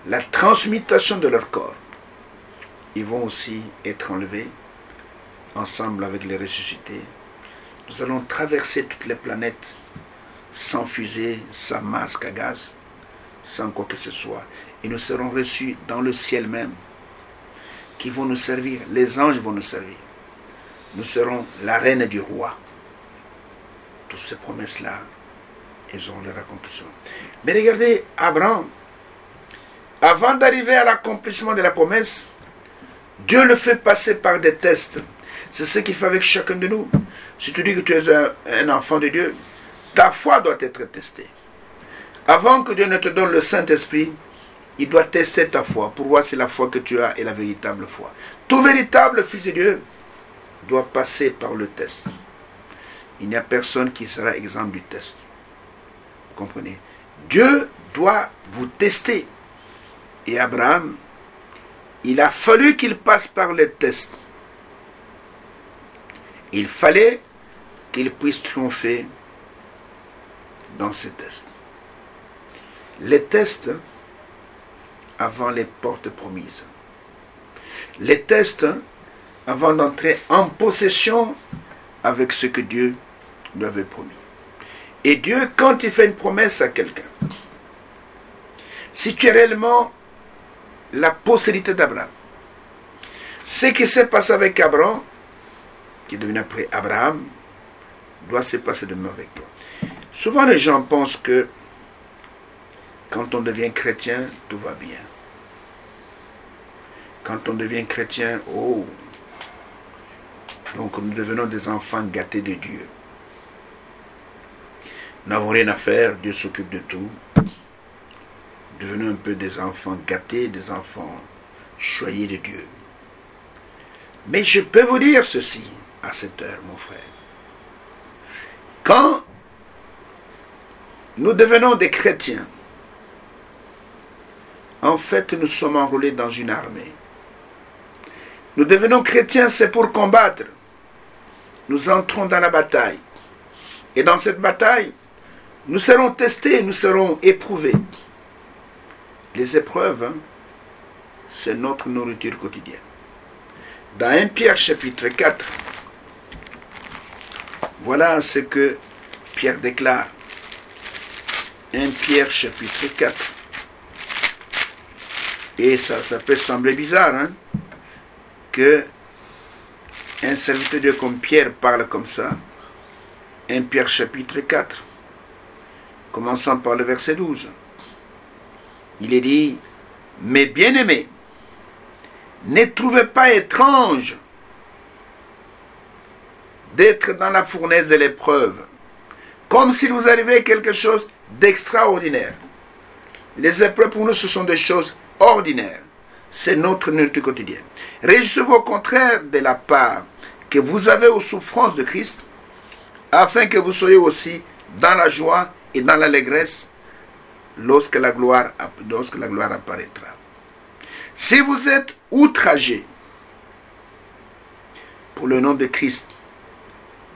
la transmutation de leur corps. Ils vont aussi être enlevés ensemble avec les ressuscités. Nous allons traverser toutes les planètes sans fusée, sans masque à gaz, sans quoi que ce soit. Et nous serons reçus dans le ciel même, qui vont nous servir. Les anges vont nous servir. Nous serons la reine du roi. Toutes ces promesses-là, elles ont leur accomplissement. Mais regardez, Abraham, avant d'arriver à l'accomplissement de la promesse, Dieu le fait passer par des tests. C'est ce qu'il fait avec chacun de nous. Si tu dis que tu es un enfant de Dieu, ta foi doit être testée. Avant que Dieu ne te donne le Saint-Esprit, il doit tester ta foi pour voir si la foi que tu as est la véritable foi. Tout véritable fils de Dieu doit passer par le test. Il n'y a personne qui sera exempt du test. Vous comprenez? Dieu doit vous tester. Et Abraham, il a fallu qu'il passe par les tests. Il fallait qu'il puisse triompher dans ces tests. Les tests avant les portes promises. Les tests avant d'entrer en possession avec ce que Dieu lui avait promis. Et Dieu, quand il fait une promesse à quelqu'un, si tu es réellement la postérité d'Abraham, ce qui s'est passé avec Abraham, qui est devenu après Abraham, doit se passer de même avec toi. Souvent les gens pensent que quand on devient chrétien, tout va bien. Quand on devient chrétien, oh, donc nous devenons des enfants gâtés de Dieu. Nous n'avons rien à faire, Dieu s'occupe de tout. Devenons un peu des enfants gâtés, des enfants choyés de Dieu. Mais je peux vous dire ceci à cette heure, mon frère. Quand nous devenons des chrétiens, en fait, nous sommes enrôlés dans une armée. Nous devenons chrétiens, c'est pour combattre. Nous entrons dans la bataille. Et dans cette bataille, nous serons testés, nous serons éprouvés. Les épreuves, hein, c'est notre nourriture quotidienne. Dans 1 Pierre chapitre 4, voilà ce que Pierre déclare. 1 Pierre chapitre 4. Et ça peut sembler bizarre, hein, que un serviteur de Dieu comme Pierre parle comme ça. 1 Pierre chapitre 4, commençant par le verset 12. Il est dit, mes bien-aimés, ne trouvez pas étrange d'être dans la fournaise de l'épreuve, comme s'il vous arrivait quelque chose d'extraordinaire. Les épreuves pour nous, ce sont des choses ordinaires. C'est notre nourriture quotidienne. Réjouissez-vous au contraire de la part que vous avez aux souffrances de Christ, afin que vous soyez aussi dans la joie et dans l'allégresse lorsque la gloire apparaîtra. Si vous êtes outragés pour le nom de Christ,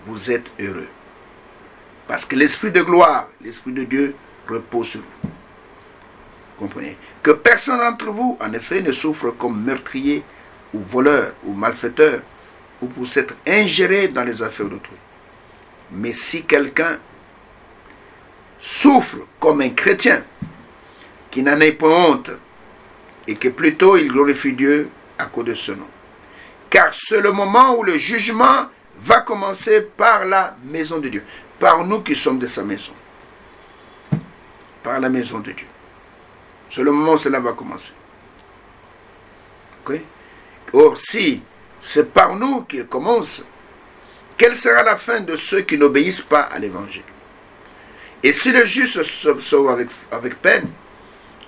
vous êtes heureux. Parce que l'Esprit de gloire, l'Esprit de Dieu repose sur vous. Comprenez? Que personne d'entre vous, en effet, ne souffre comme meurtrier ou voleur ou malfaiteur ou pour s'être ingéré dans les affaires d'autrui. Mais si quelqu'un souffre comme un chrétien, qui n'en ait pas honte, et que plutôt il glorifie Dieu à cause de ce nom. Car c'est le moment où le jugement va commencer par la maison de Dieu, par nous qui sommes de sa maison, par la maison de Dieu. C'est le moment où cela va commencer. Okay? Or, si c'est par nous qu'il commence, quelle sera la fin de ceux qui n'obéissent pas à l'évangile? Et si le juste se sauve avec peine,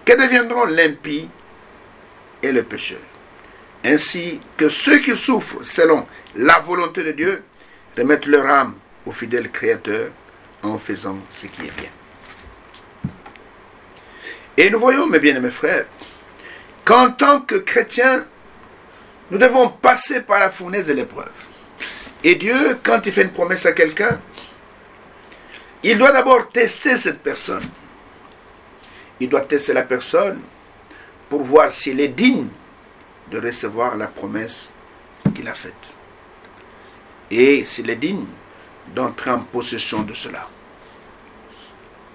que deviendront l'impie et le pécheur? Ainsi que ceux qui souffrent selon la volonté de Dieu remettent leur âme au fidèle Créateur en faisant ce qui est bien. Et nous voyons, mes bien-aimés frères, qu'en tant que chrétiens, nous devons passer par la fournaise de l'épreuve. Et Dieu, quand il fait une promesse à quelqu'un, il doit d'abord tester cette personne. Il doit tester la personne pour voir si elle est digne de recevoir la promesse qu'il a faite. Et s'il est digne d'entrer en possession de cela.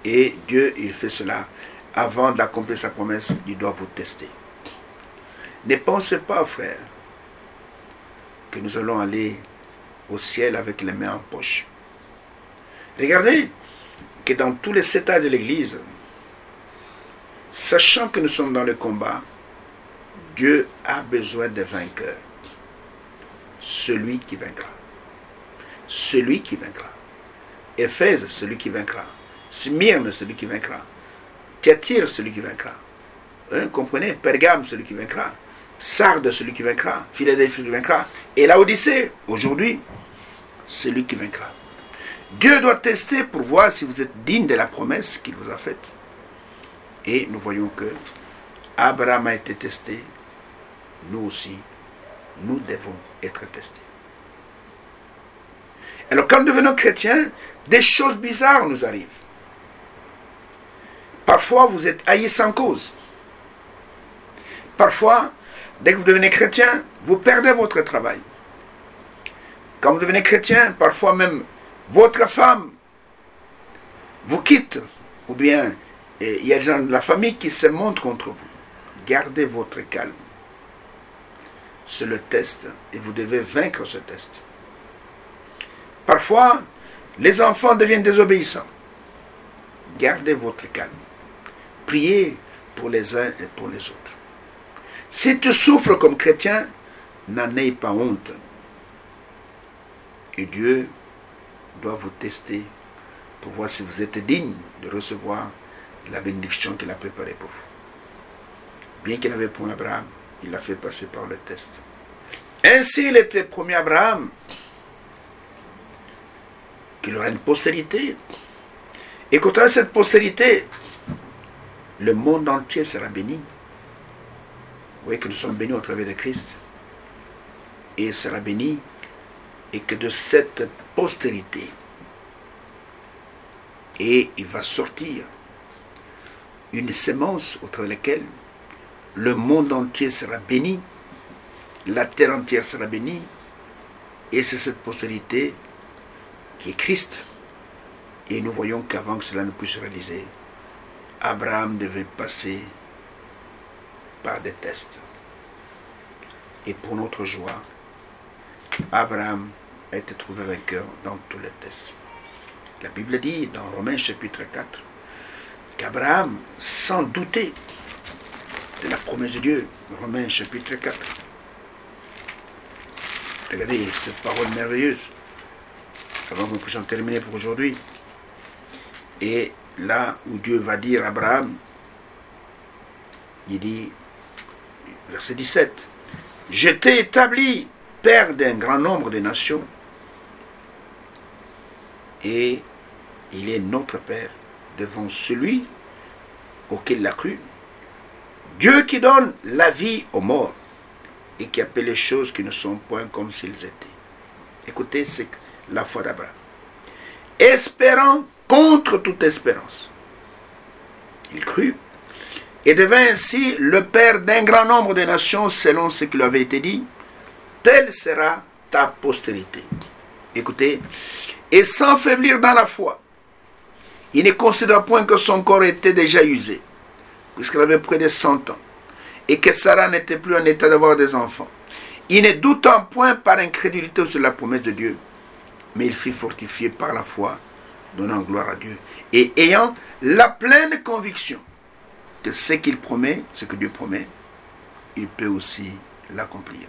Et Dieu, il fait cela. Avant d'accomplir sa promesse, il doit vous tester. Ne pensez pas, frère, que nous allons aller au ciel avec les mains en poche. Regardez que dans tous les 7 âges de l'Église, sachant que nous sommes dans le combat, Dieu a besoin de vainqueurs. Celui qui vaincra. Celui qui vaincra. Éphèse, celui qui vaincra. Smyrne, celui qui vaincra. Thyatire, celui qui vaincra. Comprenez? Pergame, celui qui vaincra. Sardes, celui qui vaincra. Philadelphie, celui qui vaincra. Et l'Odyssée, aujourd'hui, celui qui vaincra. Dieu doit tester pour voir si vous êtes digne de la promesse qu'il vous a faite. Et nous voyons que Abraham a été testé. Nous aussi, nous devons être testés. Alors quand nous devenons chrétiens, des choses bizarres nous arrivent. Parfois, vous êtes haïs sans cause. Parfois, dès que vous devenez chrétien, vous perdez votre travail. Quand vous devenez chrétien, parfois même votre femme vous quitte, ou bien il y a des gens de la famille qui se montrent contre vous. Gardez votre calme. C'est le test et vous devez vaincre ce test. Parfois, les enfants deviennent désobéissants. Gardez votre calme. Priez pour les uns et pour les autres. Si tu souffres comme chrétien, n'en aie pas honte. Et Dieu doit vous tester pour voir si vous êtes digne de recevoir la bénédiction qu'il a préparée pour vous. Bien qu'il avait promis à Abraham, il l'a fait passer par le test. Ainsi, il était promis à Abraham qu'il aura une postérité. Et qu'au travers de cette postérité, le monde entier sera béni. Vous voyez que nous sommes bénis au travers de Christ. Et il sera béni. Et que de cette postérité, et il va sortir une sémence au travers de laquelle le monde entier sera béni, la terre entière sera bénie, et c'est cette postérité qui est Christ. Et nous voyons qu'avant que cela ne puisse se réaliser, Abraham devait passer par des tests. Et pour notre joie, Abraham a été trouvé vainqueur dans tous les tests. La Bible dit dans Romains chapitre 4 qu'Abraham, sans douter de la promesse de Dieu, Romains chapitre 4. Regardez cette parole merveilleuse, avant que nous puissions terminer pour aujourd'hui. Et là où Dieu va dire à Abraham, il dit, verset 17, « Je t'ai établi père d'un grand nombre de nations, et il est notre Père devant celui auquel il a cru. Dieu qui donne la vie aux morts et qui appelle les choses qui ne sont point comme s'ils étaient. » Écoutez, c'est la foi d'Abraham. Espérant contre toute espérance. Il crut et devint ainsi le père d'un grand nombre de nations selon ce qui lui avait été dit. Telle sera ta postérité. Écoutez, et sans faiblir dans la foi, il ne considéra point que son corps était déjà usé, puisqu'il avait près de 100 ans, et que Sarah n'était plus en état d'avoir des enfants. Il ne doutant point par incrédulité sur la promesse de Dieu, mais il fut fortifié par la foi, donnant gloire à Dieu, et ayant la pleine conviction que ce qu'il promet, ce que Dieu promet, il peut aussi l'accomplir.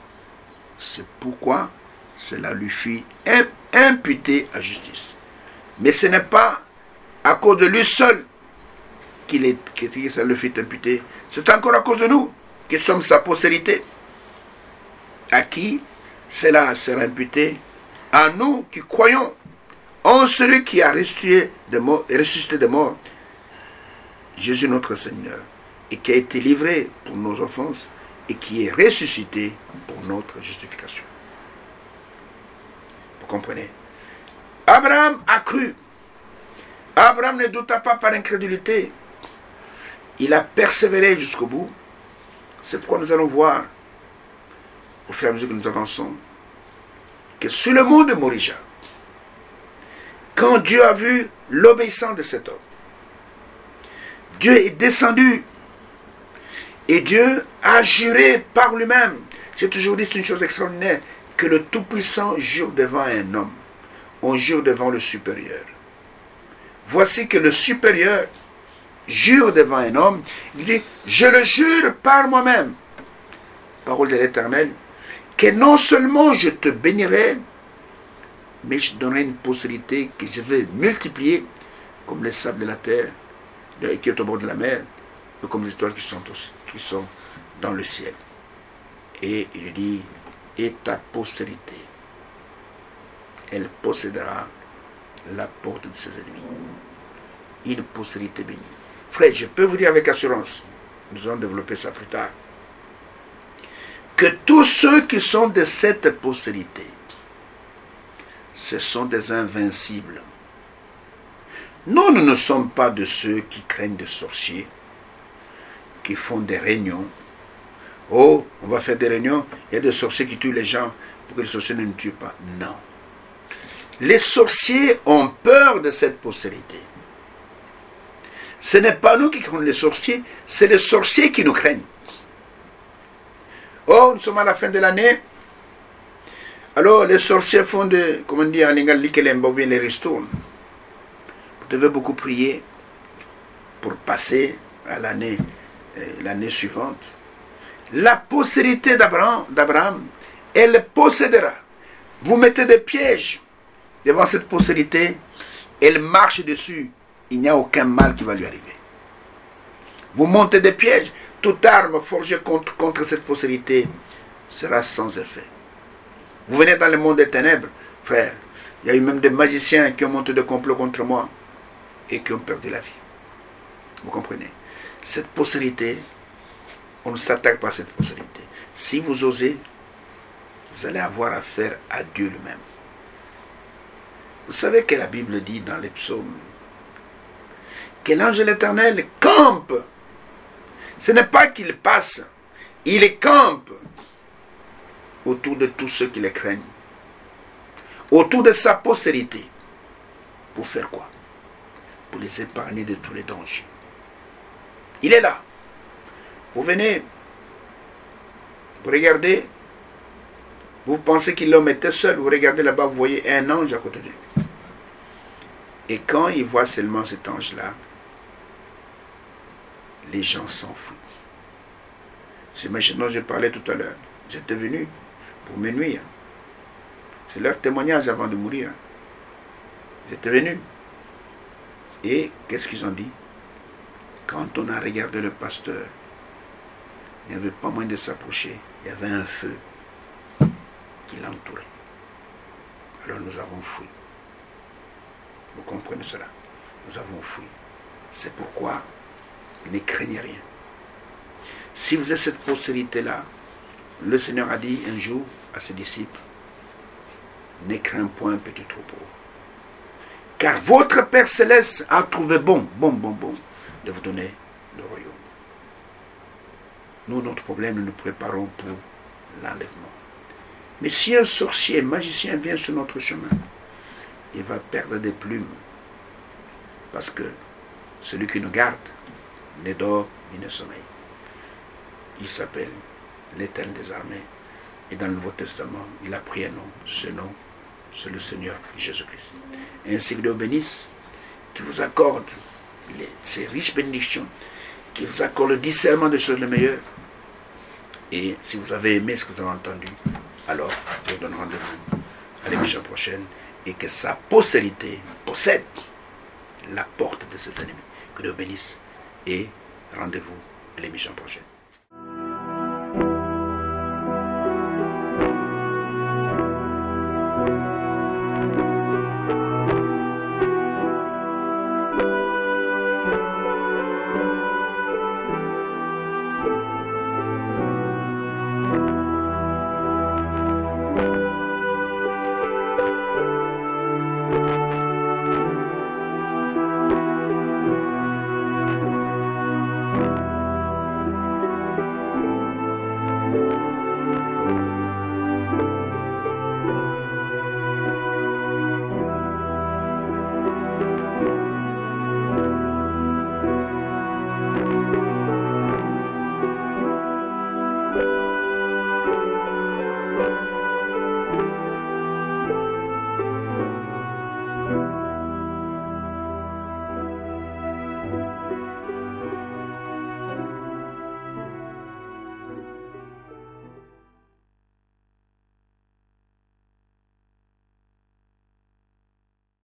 C'est pourquoi cela lui fut imputé à justice. Mais ce n'est pas à cause de lui seul que ça lui fut imputé. C'est encore à cause de nous, qui sommes sa postérité, à qui cela sera imputé, à nous qui croyons en celui qui a ressuscité de mort, Jésus notre Seigneur, et qui a été livré pour nos offenses, et qui est ressuscité pour notre justification. Vous comprenez? Abraham a cru. Abraham ne douta pas par incrédulité. Il a persévéré jusqu'au bout. C'est pourquoi nous allons voir, au fur et à mesure que nous avançons, que sur le mont de Morija, quand Dieu a vu l'obéissance de cet homme, Dieu est descendu et Dieu a juré par lui-même. J'ai toujours dit, c'est une chose extraordinaire, que le Tout-Puissant jure devant un homme. On jure devant le supérieur. Voici que le supérieur jure devant un homme. Il dit, je le jure par moi-même, parole de l'Éternel, que non seulement je te bénirai, mais je donnerai une postérité que je vais multiplier comme les sables de la terre, qui est au bord de la mer, et comme les étoiles qui sont dans le ciel. Et il dit, et ta postérité, elle possédera la porte de ses ennemis. Une postérité bénie. Frère, je peux vous dire avec assurance, nous allons développer ça plus tard, que tous ceux qui sont de cette postérité, ce sont des invincibles. Nous ne sommes pas de ceux qui craignent des sorciers, qui font des réunions. Oh, on va faire des réunions, il y a des sorciers qui tuent les gens pour que les sorciers ne nous tuent pas. Non. Les sorciers ont peur de cette postérité. Ce n'est pas nous qui craignons les sorciers, c'est les sorciers qui nous craignent. Oh, nous sommes à la fin de l'année. Alors, les sorciers font de, comment dire en lingal, les ristournes. Vous devez beaucoup prier pour passer à l'année suivante. La postérité d'Abraham, elle possédera. Vous mettez des pièges devant cette postérité, elle marche dessus. Il n'y a aucun mal qui va lui arriver. Vous montez des pièges, toute arme forgée contre cette postérité sera sans effet. Vous venez dans le monde des ténèbres, frère. Il y a eu même des magiciens qui ont monté des complots contre moi et qui ont perdu la vie. Vous comprenez? Cette postérité, on ne s'attaque pas à cette postérité. Si vous osez, vous allez avoir affaire à Dieu lui-même. Vous savez que la Bible dit dans les psaumes que l'ange de l'Éternel campe. Ce n'est pas qu'il passe, il campe autour de tous ceux qui le craignent, autour de sa postérité. Pour faire quoi? Pour les épargner de tous les dangers. Il est là. Vous venez, vous regardez, vous pensez que l'homme était seul, vous regardez là-bas, vous voyez un ange à côté de lui. Et quand il voit seulement cet ange-là, les gens s'enfuient. C'est maintenant, je parlais tout à l'heure. Ils étaient venus pour me nuire. C'est leur témoignage avant de mourir. Ils étaient venus. Et qu'est-ce qu'ils ont dit? Quand on a regardé le pasteur, il n'y avait pas moyen de s'approcher. Il y avait un feu qui l'entourait. Alors nous avons fui. Vous comprenez cela? Nous avons fui. C'est pourquoi ne craignez rien. Si vous avez cette postérité-là, le Seigneur a dit un jour à ses disciples, ne crains point, petit troupeau, car votre Père Céleste a trouvé bon de vous donner le royaume. Nous, notre problème, nous nous préparons pour l'enlèvement. Mais si un sorcier, un magicien vient sur notre chemin, il va perdre des plumes, parce que celui qui nous garde ne dort ni ne sommeille. Il s'appelle l'Éternel des armées. Et dans le Nouveau Testament, il a pris un nom. Ce nom, c'est le Seigneur Jésus-Christ. Ainsi que Dieu bénisse, qui vous accorde ces riches bénédictions, qui vous accorde le discernement des choses les meilleures. Et si vous avez aimé ce que vous avez entendu, alors je vous donne rendez-vous à l'émission prochaine et que sa postérité possède la porte de ses ennemis. Que Dieu bénisse et rendez-vous à l'émission prochaine.